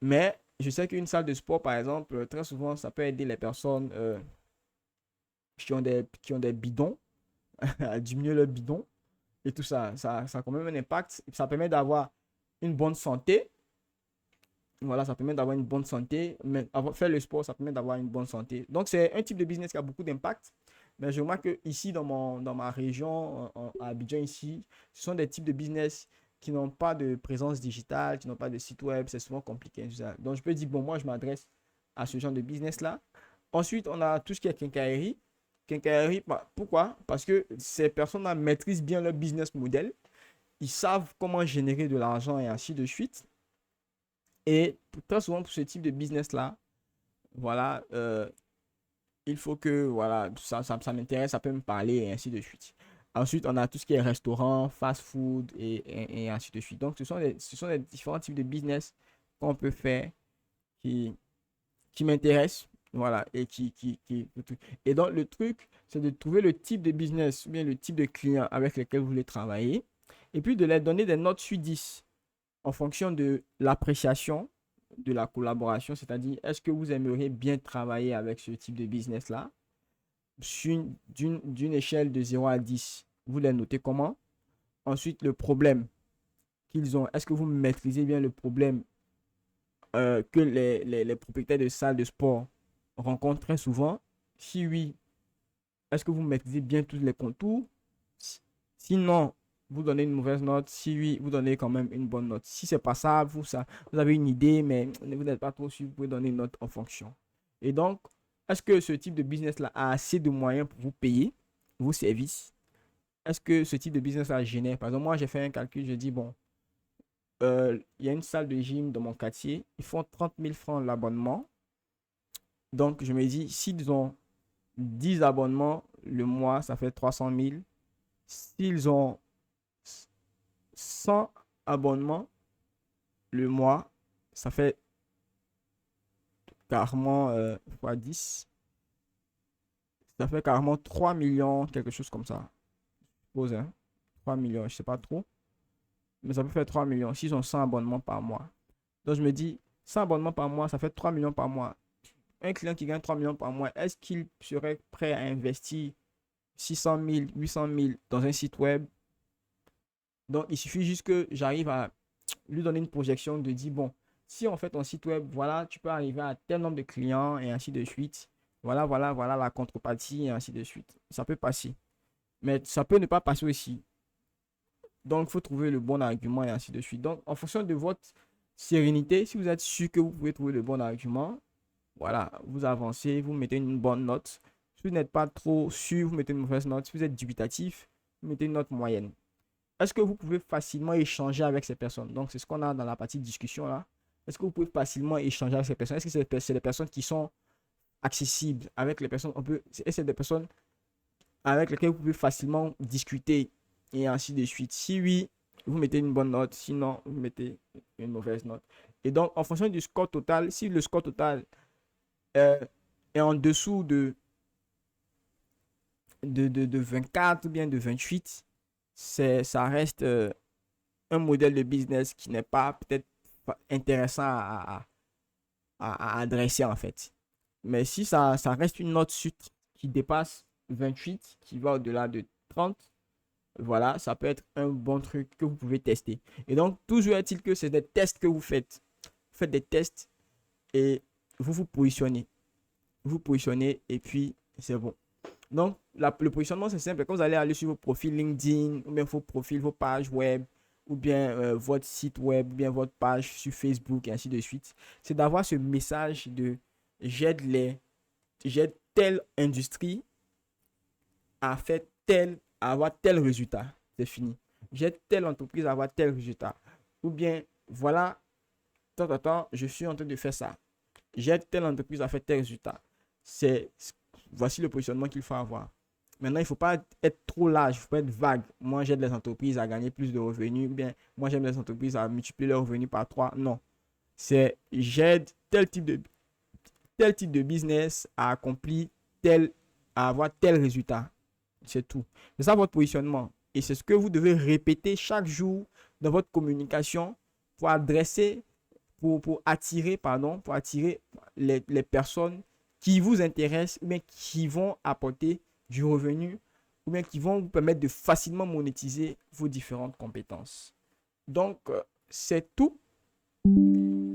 Mais je sais qu'une salle de sport, par exemple, très souvent, ça peut aider les personnes qui ont des bidons à diminuer leur bidon et tout ça. Ça a quand même un impact. Ça permet d'avoir une bonne santé. Voilà, ça permet d'avoir une bonne santé. Mais faire le sport, ça permet d'avoir une bonne santé. Donc, c'est un type de business qui a beaucoup d'impact. Mais je remarque que ici, dans ma région, à Abidjan, ici, ce sont des types de business qui n'ont pas de présence digitale, qui n'ont pas de site web. C'est souvent compliqué. Donc, je peux dire, bon, moi, je m'adresse à ce genre de business-là. Ensuite, on a tout ce qui est quincaillerie. Quincaillerie, pourquoi? Parce que ces personnes-là maîtrisent bien leur business model. Ils savent comment générer de l'argent et ainsi de suite. Et très souvent, pour ce type de business-là, voilà, il faut que, voilà, ça m'intéresse, ça peut me parler et ainsi de suite. Ensuite, on a tout ce qui est restaurant, fast-food et ainsi de suite. Donc, ce sont les différents types de business qu'on peut faire qui m'intéressent. Voilà, et donc, le truc, c'est de trouver le type de business ou bien le type de client avec lequel vous voulez travailler et puis de leur donner des notes sur 10. en fonction de l'appréciation de la collaboration, c'est-à-dire est-ce que vous aimeriez bien travailler avec ce type de business-là, d'une échelle de 0 à 10, vous les notez comment? Ensuite, le problème qu'ils ont, est-ce que vous maîtrisez bien le problème que les propriétaires de salles de sport rencontrent très souvent? Si oui, est-ce que vous maîtrisez bien tous les contours? Sinon, vous donnez une mauvaise note. Si oui, vous donnez quand même une bonne note. Si c'est pas ça, vous avez une idée, mais vous n'êtes pas trop sûr, vous pouvez donner une note en fonction. Et donc, est-ce que ce type de business-là a assez de moyens pour vous payer vos services? Est-ce que ce type de business-là génère? Par exemple, moi, j'ai fait un calcul, je dis, bon, il y a une salle de gym dans mon quartier, ils font 30 000 francs l'abonnement. Donc, je me dis, s'ils ont 10 abonnements le mois, ça fait 300 000. S'ils ont 100 abonnements le mois, ça fait carrément fois 10. Ça fait carrément 3 millions, quelque chose comme ça. Je suppose, hein. 3 millions, je sais pas trop. Mais ça peut faire 3 millions s'ils ont 100 abonnements par mois. Donc je me dis, 100 abonnements par mois, ça fait 3 millions par mois. Un client qui gagne 3 millions par mois, est-ce qu'il serait prêt à investir 600 000, 800 000 dans un site web? Donc il suffit juste que j'arrive à lui donner une projection de dire, bon, si on fait ton site web, voilà, tu peux arriver à tel nombre de clients et ainsi de suite. Voilà, voilà, voilà la contrepartie et ainsi de suite. Ça peut passer. Mais ça peut ne pas passer aussi. Donc, il faut trouver le bon argument et ainsi de suite. Donc, en fonction de votre sérénité, si vous êtes sûr que vous pouvez trouver le bon argument, voilà, vous avancez, vous mettez une bonne note. Si vous n'êtes pas trop sûr, vous mettez une mauvaise note. Si vous êtes dubitatif, vous mettez une note moyenne. Est-ce que vous pouvez facilement échanger avec ces personnes? Donc, c'est ce qu'on a dans la partie discussion là. Est-ce que vous pouvez facilement échanger avec ces personnes? Est-ce que c'est des personnes qui sont accessibles avec les personnes? Est-ce que c'est des personnes avec lesquelles vous pouvez facilement discuter et ainsi de suite? Si oui, vous mettez une bonne note. Sinon, vous mettez une mauvaise note. Et donc, en fonction du score total, si le score total euh, est en dessous de 24 ou bien de 28, ça reste un modèle de business qui n'est pas peut-être intéressant à adresser en fait. Mais si ça reste une note suite qui dépasse 28, qui va au-delà de 30, voilà, ça peut être un bon truc que vous pouvez tester. Et donc, toujours est-il que c'est des tests que vous faites. Vous faites des tests et vous vous positionnez. Vous positionnez et puis c'est bon. Donc, le positionnement, c'est simple. Quand vous allez aller sur vos profils LinkedIn, ou bien vos profils, vos pages web, ou bien votre site web, ou bien votre page sur Facebook, et ainsi de suite, c'est d'avoir ce message de j'aide telle industrie à faire à avoir tel résultat. C'est fini. J'aide telle entreprise à avoir tel résultat. Ou bien, voilà, je suis en train de faire ça. J'aide telle entreprise à faire tel résultat. C'est, voici le positionnement qu'il faut avoir. Maintenant, il ne faut pas être trop large, il ne faut pas être vague. Moi, j'aide les entreprises à gagner plus de revenus. Ou bien, moi, j'aide les entreprises à multiplier leurs revenus par 3. Non. C'est j'aide tel type de business à accomplir à avoir tel résultat. C'est tout. C'est ça votre positionnement. Et c'est ce que vous devez répéter chaque jour dans votre communication pour adresser, pour attirer les personnes qui vous intéressent ou bien qui vont apporter du revenu ou bien qui vont vous permettre de facilement monétiser vos différentes compétences. Donc, c'est tout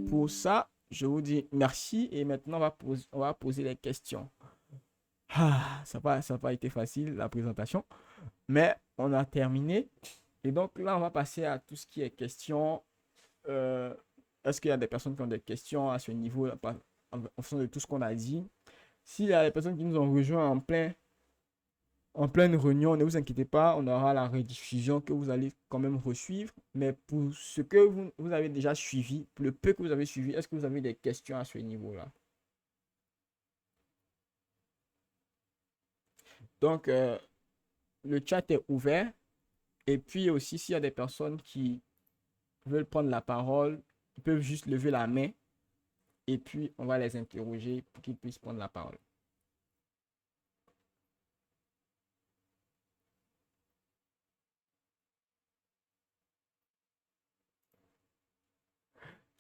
pour ça. Je vous dis merci et maintenant on va poser les questions. Ça n'a pas été facile la présentation, mais on a terminé. Et donc là, on va passer à tout ce qui est questions. Euh, Est-ce qu'il y a des personnes qui ont des questions à ce niveau, en fonction de tout ce qu'on a dit? S'il y a des personnes qui nous ont rejoints en pleine réunion, ne vous inquiétez pas, on aura la rediffusion que vous allez quand même resuivre. Mais pour ce que vous avez déjà suivi, pour le peu que vous avez suivi, est-ce que vous avez des questions à ce niveau-là? Donc, le chat est ouvert. Et puis aussi, s'il y a des personnes qui veulent prendre la parole, ils peuvent juste lever la main et puis on va les interroger pour qu'ils puissent prendre la parole.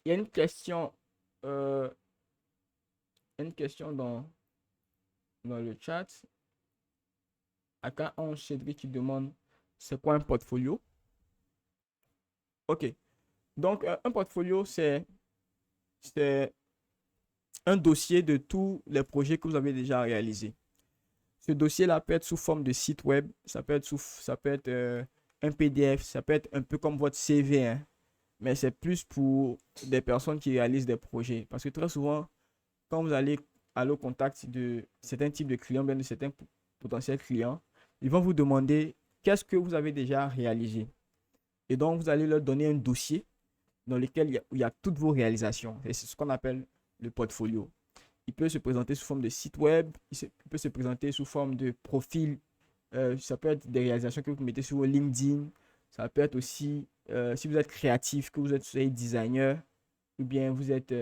y a une question, euh, une question dans le chat. Aka Ange Cédric qui demande c'est quoi un portfolio? Ok. Donc, un portfolio, c'est un dossier de tous les projets que vous avez déjà réalisés. Ce dossier-là peut être sous forme de site web, ça peut être un PDF, ça peut être un peu comme votre CV, hein, mais c'est plus pour des personnes qui réalisent des projets. Parce que très souvent, quand vous allez aller au contact de certains types de clients, bien de certains potentiels clients, ils vont vous demander qu'est-ce que vous avez déjà réalisé. Et donc, vous allez leur donner un dossier dans lequel il y a toutes vos réalisations. Et c'est ce qu'on appelle le portfolio. Il peut se présenter sous forme de site web, il peut se présenter sous forme de profil. Ça peut être des réalisations que vous mettez sur LinkedIn. Ça peut être aussi, si vous êtes créatif, que vous êtes designer, ou bien vous êtes,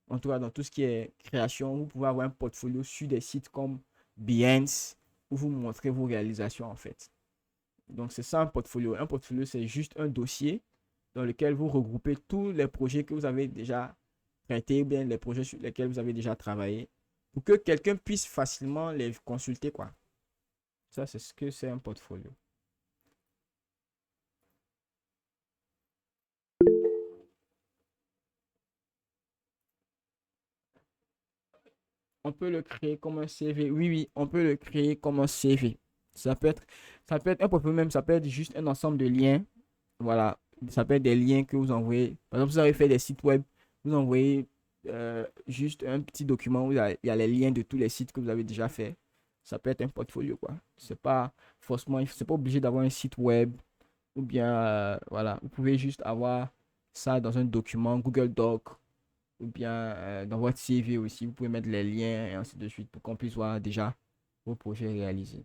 en tout cas, dans tout ce qui est création, vous pouvez avoir un portfolio sur des sites comme Behance, où vous montrez vos réalisations, en fait. Donc, c'est ça un portfolio. Un portfolio, c'est juste un dossier dans lequel vous regroupez tous les projets que vous avez déjà traités, ou bien les projets sur lesquels vous avez déjà travaillé, pour que quelqu'un puisse facilement les consulter, quoi. Ça, c'est ce que c'est un portfolio. On peut le créer comme un CV. Oui, oui, on peut le créer comme un CV. Ça peut être, ça peut être un portfolio même, ça peut être juste un ensemble de liens. Voilà, ça peut être des liens que vous envoyez. Par exemple, vous avez fait des sites web, vous envoyez juste un petit document où il y a les liens de tous les sites que vous avez déjà fait. Ça peut être un portfolio, quoi. C'est pas forcément, c'est pas obligé d'avoir un site web ou bien, voilà, vous pouvez juste avoir ça dans un document Google Doc ou bien dans votre CV aussi. Vous pouvez mettre les liens et ainsi de suite pour qu'on puisse voir déjà vos projets réalisés.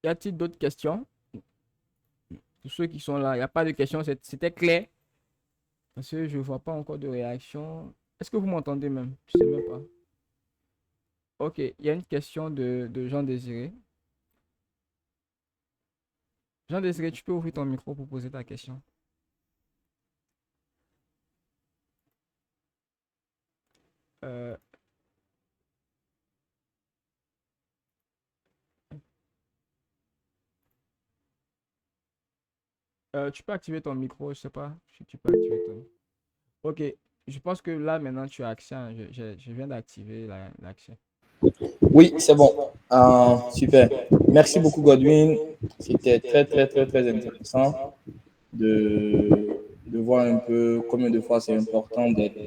Y a-t-il d'autres questions? Pour ceux qui sont là, il n'y a pas de questions, c'était clair. Parce que je ne vois pas encore de réaction. Est-ce que vous m'entendez même? Je ne sais même pas. Ok, il y a une question de Jean Désiré. Jean Désiré, tu peux ouvrir ton micro pour poser ta question. Euh, Tu peux activer ton micro, je sais pas si tu peux activer ton micro. Ok, je pense que là maintenant tu as accès, hein. Je viens d'activer l'accès. Oui, c'est bon. Super. Merci beaucoup, Godwin. C'était très, très, très, très intéressant de voir un peu combien de fois c'est important d'être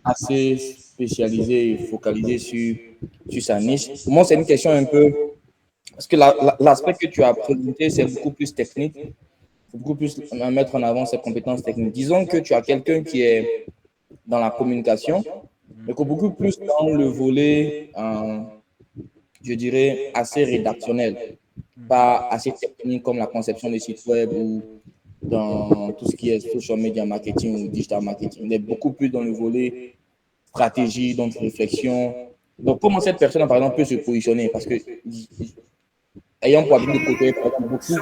assez spécialisé et focalisé sur sa niche. Pour moi, c'est une question un peu, parce que l'aspect que tu as présenté, c'est beaucoup plus technique. Il faut beaucoup plus mettre en avant ses compétences techniques. Disons que tu as quelqu'un qui est dans la communication, mais que beaucoup plus dans le volet, je dirais, assez rédactionnel, Mhm. pas assez technique comme la conception des sites web ou dans tout ce qui est social media marketing ou digital marketing. On est beaucoup plus dans le volet stratégie, donc réflexion. Donc, comment cette personne, par exemple, peut se positionner? Parce que, ayant pour habitude de côtoyer beaucoup,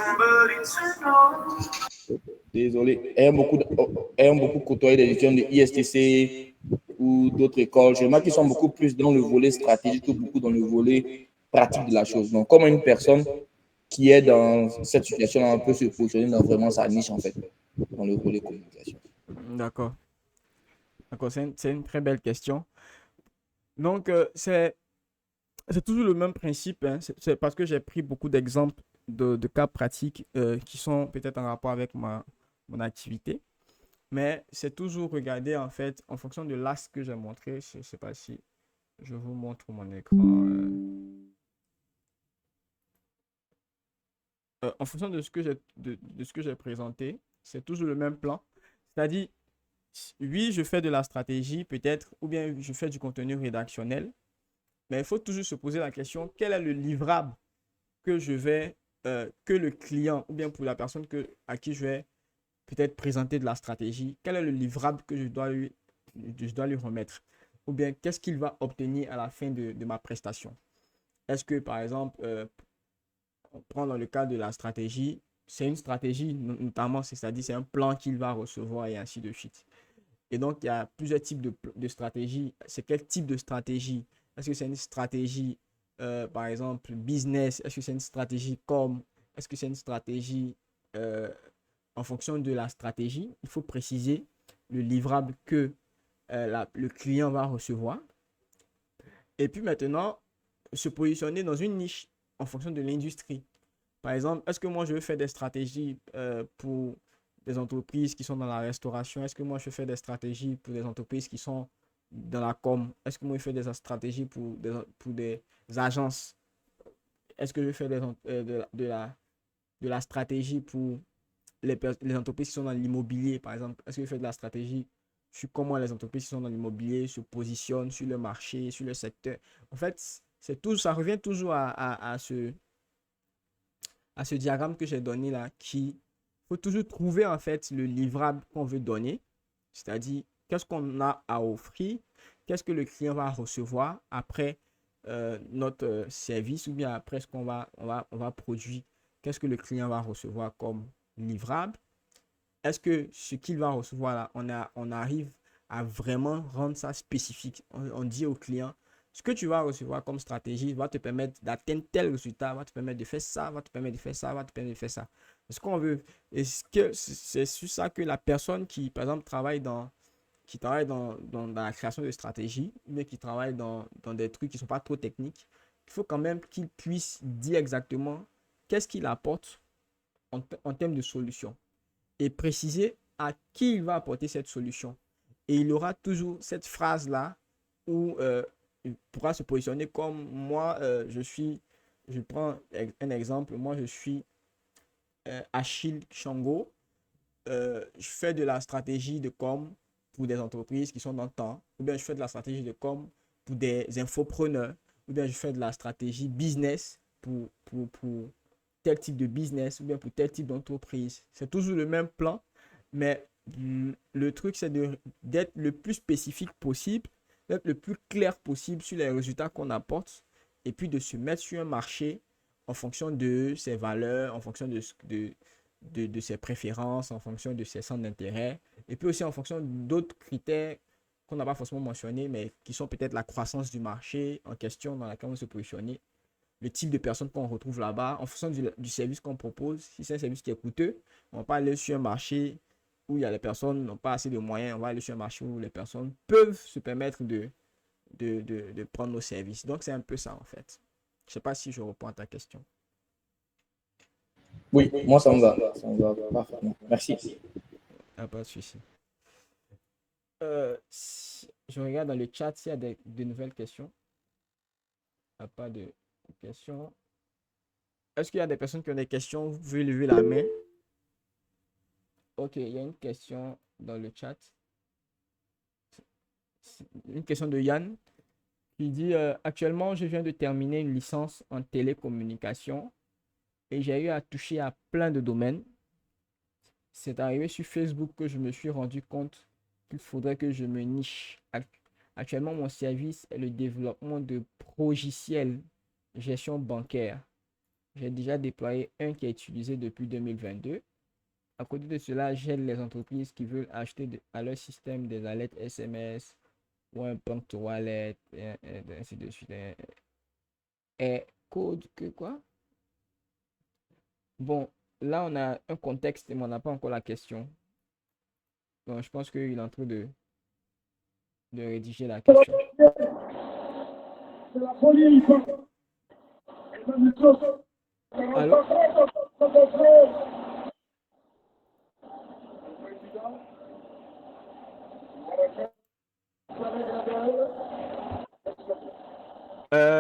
désolé, ayant beaucoup côtoyé des étudiants de ISTC ou d'autres écoles, je remarque qu'ils sont beaucoup plus dans le volet stratégique que beaucoup dans le volet pratique de la chose. Donc, comment une personne qui est dans cette situation-là peut se positionner dans vraiment sa niche, en fait, dans le volet communication. D'accord. D'accord, c'est une très belle question. Donc, c'est toujours le même principe, hein. C'est parce que j'ai pris beaucoup d'exemples de cas pratiques qui sont peut-être en rapport avec mon activité. Mais c'est toujours regarder en fait en fonction de l'axe que j'ai montré. Je ne sais pas si je vous montre mon écran. En fonction de ce que de ce que j'ai présenté, c'est toujours le même plan. C'est-à-dire, oui, je fais de la stratégie peut-être, ou bien je fais du contenu rédactionnel. Mais il faut toujours se poser la question, quel est le livrable que je vais, que le client, ou bien pour la personne à qui je vais peut-être présenter de la stratégie, quel est le livrable que je dois lui remettre? Ou bien qu'est-ce qu'il va obtenir à la fin de ma prestation? Est-ce que, par exemple, on prend dans le cas de la stratégie, c'est une stratégie, notamment, c'est-à-dire c'est un plan qu'il va recevoir et ainsi de suite. Et donc, il y a plusieurs types de stratégies. C'est quel type de stratégie? Est-ce que c'est une stratégie, par exemple, business? Est-ce que c'est une stratégie com? Est-ce que c'est une stratégie euh, en fonction de la stratégie? Il faut préciser le livrable que le client va recevoir. Et puis maintenant, se positionner dans une niche en fonction de l'industrie. Par exemple, est-ce que moi je veux faire des stratégies pour des entreprises qui sont dans la restauration? Est-ce que moi je fais des stratégies pour des entreprises qui sont dans la com? Est-ce que moi je fais des stratégies pour des agences? Est-ce que je fais de la stratégie pour les entreprises qui sont dans l'immobilier, par exemple? Est-ce que je fais de la stratégie sur comment les entreprises qui sont dans l'immobilier se positionnent sur le marché, sur le secteur? En fait, ça revient toujours à ce diagramme que j'ai donné là, qui faut toujours trouver en fait le livrable qu'on veut donner, c'est-à-dire qu'est-ce qu'on a à offrir, qu'est-ce que le client va recevoir après notre service ou bien après ce on va produire, qu'est-ce que le client va recevoir comme livrable. Est-ce que ce qu'il va recevoir là, on arrive à vraiment rendre ça spécifique? On dit au client, ce que tu vas recevoir comme stratégie va te permettre d'atteindre tel résultat, va te permettre de faire ça, va te permettre de faire ça, va te permettre de faire ça. Ce qu'on veut, est-ce que c'est sur ça que la personne qui, par exemple, qui travaille dans la création de stratégies, mais qui travaille dans des trucs qui ne sont pas trop techniques, il faut quand même qu'il puisse dire exactement qu'est-ce qu'il apporte en termes de solution et préciser à qui il va apporter cette solution. Et il aura toujours cette phrase-là où il pourra se positionner comme moi, je prends un exemple, moi je suis Achille Chango, je fais de la stratégie de com pour des entreprises qui sont dans le temps, ou bien je fais de la stratégie de com pour des infopreneurs, ou bien je fais de la stratégie business pour tel type de business, ou bien pour tel type d'entreprise. C'est toujours le même plan, mais le truc, c'est d'être le plus spécifique possible, d'être le plus clair possible sur les résultats qu'on apporte, et puis de se mettre sur un marché en fonction de ses valeurs, en fonction de ses préférences, en fonction de ses centres d'intérêt, et puis aussi en fonction d'autres critères qu'on n'a pas forcément mentionnés, mais qui sont peut-être la croissance du marché en question dans laquelle on se positionner, le type de personnes qu'on retrouve là-bas, en fonction du service qu'on propose. Si c'est un service qui est coûteux, on va pas aller sur un marché où il y a les personnes n'ont pas assez de moyens, on va aller sur un marché où les personnes peuvent se permettre de prendre nos services. Donc c'est un peu ça en fait. Je ne sais pas si je réponds à ta question. Oui, moi ça me va parfaitement. Merci. Ah, pas de souci. Je regarde dans le chat s'il y a de nouvelles questions. Il n'y a pas de questions. Est-ce qu'il y a des personnes qui ont des questions? Vous pouvez lever la main. Ok, il y a une question dans le chat. Une question de Yann qui dit actuellement, je viens de terminer une licence en télécommunication et j'ai eu à toucher à plein de domaines. C'est arrivé sur Facebook que je me suis rendu compte qu'il faudrait que je me niche. Actuellement, mon service est le développement de logiciels gestion bancaire. J'ai déjà déployé un qui est utilisé depuis 2022. À côté de cela, j'aide les entreprises qui veulent acheter à leur système des alertes SMS ou un bank to wallet, et ainsi de suite. Et code que quoi? Bon, là, on a un contexte, mais on n'a pas encore la question. Donc, je pense qu'il est en train de rédiger la question. Allô?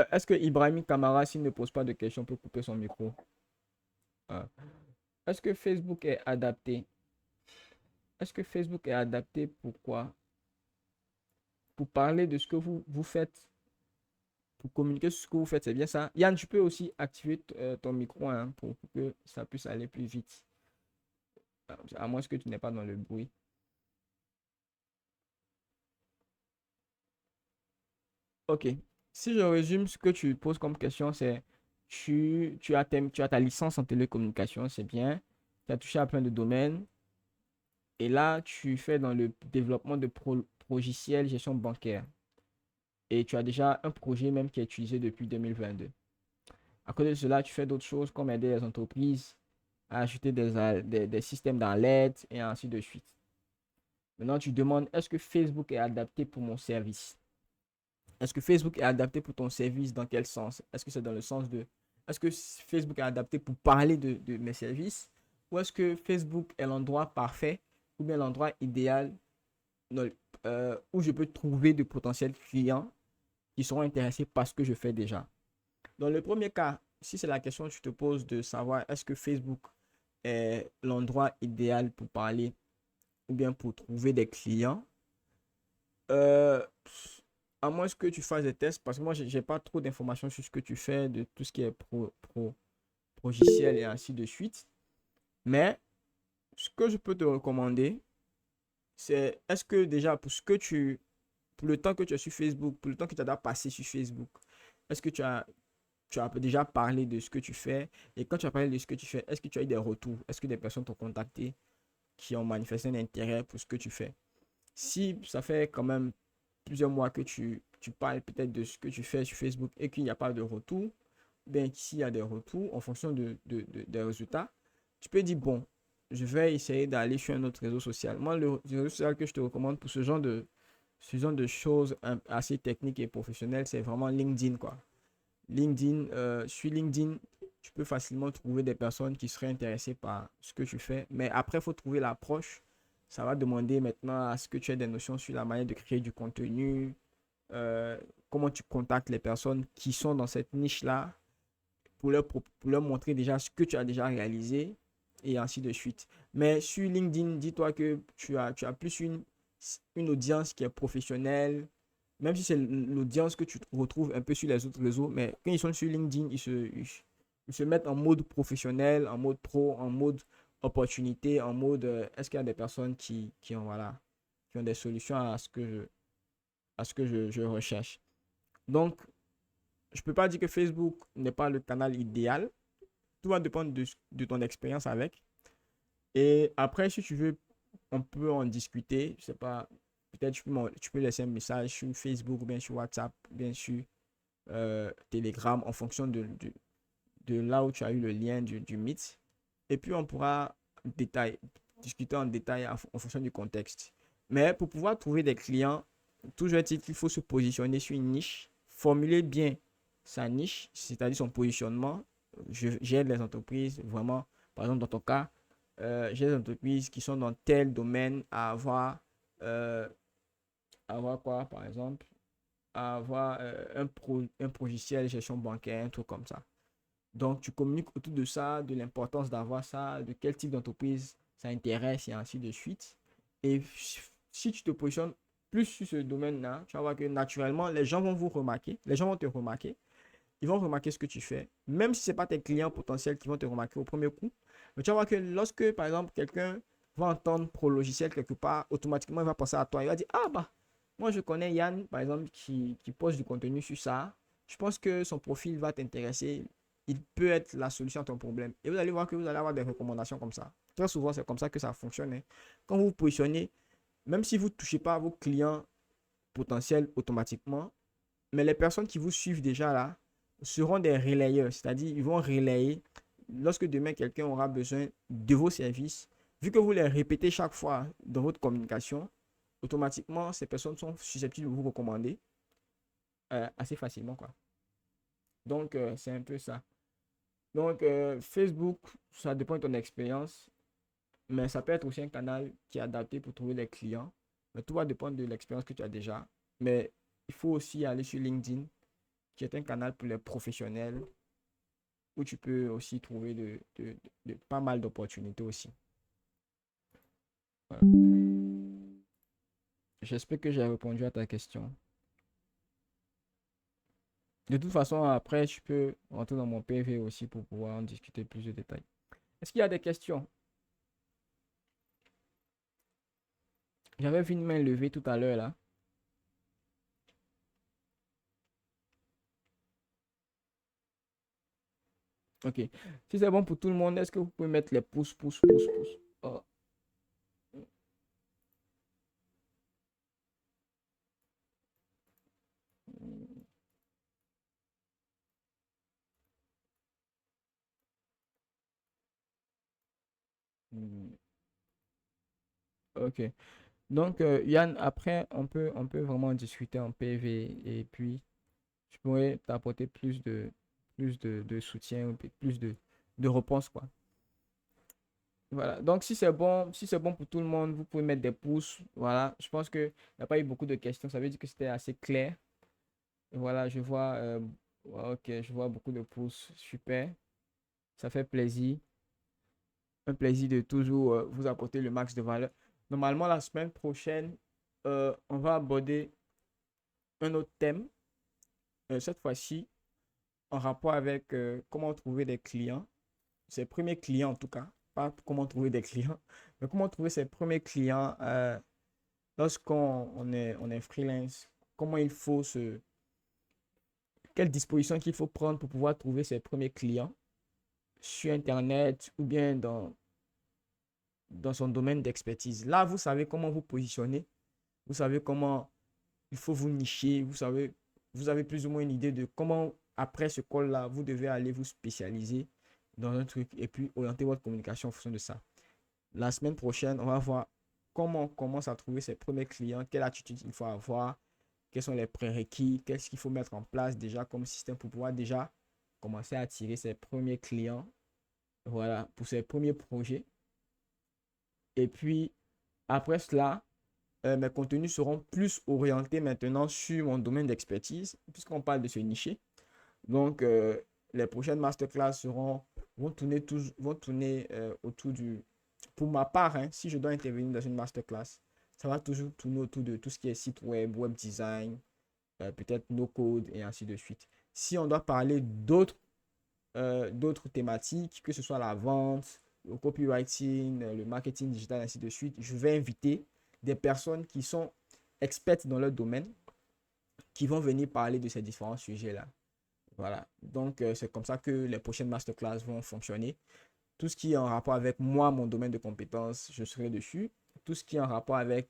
Est-ce que Ibrahim Kamara, s'il ne pose pas de questions, peut couper son micro? Ah. Est-ce que Facebook est adapté? Est-ce que Facebook est adapté pour quoi? Pour parler de ce que vous faites, pour communiquer sur ce que vous faites, c'est bien ça? Yann, tu peux aussi activer ton micro hein, pour que ça puisse aller plus vite. À moins que tu n'es pas dans le bruit. Ok. Si je résume ce que tu poses comme question, c'est tu as ta licence en télécommunication, c'est bien. tu as touché à plein de domaines. Et là, tu fais dans le développement de logiciels gestion bancaire. Et tu as déjà un projet même qui est utilisé depuis 2022. À côté de cela, tu fais d'autres choses comme aider les entreprises à ajouter des systèmes d'alerte et ainsi de suite. Maintenant, tu demandes, est-ce que Facebook est adapté pour mon service? Est-ce que Facebook est adapté pour ton service? Dans quel sens? Est-ce que c'est dans le sens de... Est-ce que Facebook est adapté pour parler de mes services? Ou est-ce que Facebook est l'endroit parfait ou bien l'endroit idéal où je peux trouver de potentiels clients qui seront intéressés par ce que je fais déjà? Dans le premier cas, si c'est la question que tu te poses de savoir est-ce que Facebook est l'endroit idéal pour parler ou bien pour trouver des clients, euh, à moins que tu fasses des tests, parce que moi, j'ai pas trop d'informations sur ce que tu fais, de tout ce qui est logiciel et ainsi de suite. Mais ce que je peux te recommander, c'est est-ce que déjà pour le temps que tu as sur Facebook, pour le temps que tu as passé sur Facebook, est-ce que tu as déjà parlé de ce que tu fais? Et quand tu as parlé de ce que tu fais, est-ce que tu as eu des retours? Est-ce que des personnes t'ont contacté qui ont manifesté un intérêt pour ce que tu fais? Si ça fait quand même plusieurs mois que tu parles peut-être de ce que tu fais sur Facebook et qu'il n'y a pas de retour, bien s'il y a des retours en fonction des résultats, tu peux dire, bon, je vais essayer d'aller sur un autre réseau social. Moi, le réseau social que je te recommande pour ce genre de choses assez techniques et professionnelles, c'est vraiment LinkedIn, quoi. LinkedIn, sur LinkedIn, tu peux facilement trouver des personnes qui seraient intéressées par ce que tu fais. Mais après, il faut trouver l'approche. Ça va demander maintenant à ce que tu aies des notions sur la manière de créer du contenu, euh, comment tu contactes les personnes qui sont dans cette niche-là pour leur montrer déjà ce que tu as déjà réalisé et ainsi de suite. Mais sur LinkedIn, dis-toi que tu as plus une audience qui est professionnelle, même si c'est l'audience que tu retrouves un peu sur les autres réseaux, mais quand ils sont sur LinkedIn, ils se mettent en mode professionnel, en mode pro, en mode opportunité, en mode est-ce qu'il y a des personnes qui ont, voilà, qui ont des solutions à ce que je recherche. Donc, je ne peux pas dire que Facebook n'est pas le canal idéal. Tout va dépendre de ton expérience avec. Et après, si tu veux, on peut en discuter. Je sais pas, peut-être tu peux laisser un message sur Facebook, ou bien sur WhatsApp, bien sûr, Telegram, en fonction de là où tu as eu le lien du Meet. Et puis, on pourra discuter en détail en fonction du contexte. Mais pour pouvoir trouver des clients, toujours est-il qu'il faut se positionner sur une niche, formuler bien sa niche, c'est-à-dire son positionnement. J'aide les entreprises vraiment, par exemple, dans ton cas, j'ai des entreprises qui sont dans tel domaine euh, à avoir quoi, par exemple, à avoir un logiciel de gestion bancaire, un truc comme ça. Donc, tu communiques autour de ça, de l'importance d'avoir ça, de quel type d'entreprise ça intéresse et ainsi de suite. Et si tu te positionnes plus sur ce domaine-là, tu vas voir que naturellement, les gens vont vous remarquer, les gens vont te remarquer, ils vont remarquer ce que tu fais, même si ce n'est pas tes clients potentiels qui vont te remarquer au premier coup. Mais tu vas voir que lorsque, par exemple, quelqu'un va entendre pro logiciel quelque part, automatiquement, il va penser à toi. Il va dire, ah bah, moi je connais Yann, par exemple, qui poste du contenu sur ça. Je pense que son profil va t'intéresser. Il peut être la solution à ton problème. Et vous allez voir que vous allez avoir des recommandations comme ça. Très souvent, c'est comme ça que ça fonctionne, hein. Quand vous vous positionnez, même si vous ne touchez pas à vos clients potentiels automatiquement, mais les personnes qui vous suivent déjà là seront des relayeurs, c'est-à-dire ils vont relayer lorsque demain quelqu'un aura besoin de vos services. Vu que vous les répétez chaque fois dans votre communication, automatiquement ces personnes sont susceptibles de vous recommander assez facilement, quoi. Donc c'est un peu ça. Donc Facebook, ça dépend de ton expérience, mais ça peut être aussi un canal qui est adapté pour trouver des clients. Mais tout va dépendre de l'expérience que tu as déjà. Mais il faut aussi aller sur LinkedIn, qui est un canal pour les professionnels, où tu peux aussi trouver de pas mal d'opportunités aussi. Voilà. J'espère que j'ai répondu à ta question. De toute façon, après, tu peux rentrer dans mon PV aussi pour pouvoir en discuter plus de détails. Est-ce qu'il y a des questions? J'avais vu une main levée tout à l'heure là. Ok. Si c'est bon pour tout le monde, est-ce que vous pouvez mettre les pouces, pouces, pouces, pouces? Oh. Hmm. Ok. Donc, Yann, après, on peut vraiment discuter en PV et puis je pourrais t'apporter plus de soutien, ou plus de réponses, quoi. Voilà. Donc, si c'est bon pour tout le monde, vous pouvez mettre des pouces. Voilà. Je pense qu'il n'y a pas eu beaucoup de questions. Ça veut dire que c'était assez clair. Voilà, je vois, ouais, ok, je vois beaucoup de pouces. Super. Ça fait plaisir. Un plaisir de toujours vous apporter le max de valeur. Normalement, la semaine prochaine, on va aborder un autre thème. Cette fois-ci, en rapport avec comment trouver des clients, ses premiers clients en tout cas, pas comment trouver des clients, mais comment trouver ses premiers clients lorsqu'on on est freelance, comment il faut quelles dispositions qu'il faut prendre pour pouvoir trouver ses premiers clients sur Internet ou bien dans son domaine d'expertise. Là, vous savez comment vous positionner, vous savez comment il faut vous nicher, vous avez plus ou moins une idée de comment, après ce call-là, vous devez aller vous spécialiser dans un truc et puis orienter votre communication en fonction de ça. La semaine prochaine, on va voir comment on commence à trouver ses premiers clients, quelle attitude il faut avoir, quels sont les prérequis, qu'est-ce qu'il faut mettre en place déjà comme système pour pouvoir déjà commencer à attirer ses premiers clients, voilà, pour ses premiers projets. Et puis, après cela, mes contenus seront plus orientés maintenant sur mon domaine d'expertise, puisqu'on parle de se nicher. Donc, les prochaines masterclass vont tourner autour du... Pour ma part, hein, si je dois intervenir dans une masterclass, ça va toujours tourner autour de tout ce qui est site web, web design, peut-être no code et ainsi de suite. Si on doit parler d'autres thématiques, que ce soit la vente, le copywriting, le marketing digital, ainsi de suite, je vais inviter des personnes qui sont expertes dans leur domaine, qui vont venir parler de ces différents sujets-là. Voilà. Donc, c'est comme ça que les prochaines masterclass vont fonctionner. Tout ce qui est en rapport avec moi, mon domaine de compétences, je serai dessus. Tout ce qui est en rapport avec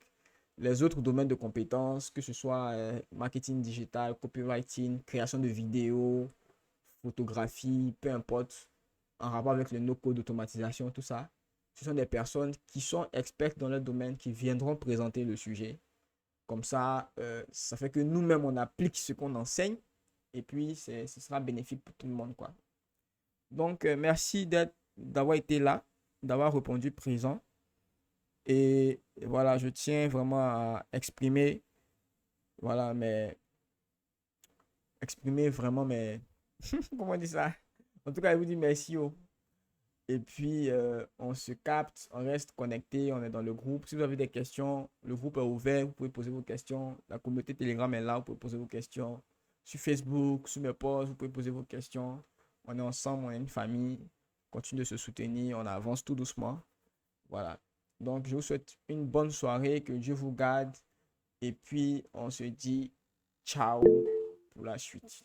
les autres domaines de compétences, que ce soit marketing digital, copywriting, création de vidéos, photographie, peu importe, en rapport avec le no-code d'automatisation, tout ça. Ce sont des personnes qui sont expertes dans leur domaine qui viendront présenter le sujet. Comme ça, ça fait que nous-mêmes, on applique ce qu'on enseigne et puis ce sera bénéfique pour tout le monde, quoi. Donc, merci d'avoir été là, d'avoir répondu présent. Et voilà, je tiens vraiment à voilà, exprimer vraiment comment on dit ça? En tout cas, je vous dis merci. Oh. Et puis, on se capte, on reste connecté, on est dans le groupe. Si vous avez des questions, le groupe est ouvert, vous pouvez poser vos questions. La communauté Telegram est là, vous pouvez poser vos questions. Sur Facebook, sur mes posts, vous pouvez poser vos questions. On est ensemble, on est une famille. On continue de se soutenir, on avance tout doucement. Voilà. Donc, je vous souhaite une bonne soirée, que Dieu vous garde. Et puis, on se dit ciao pour la suite.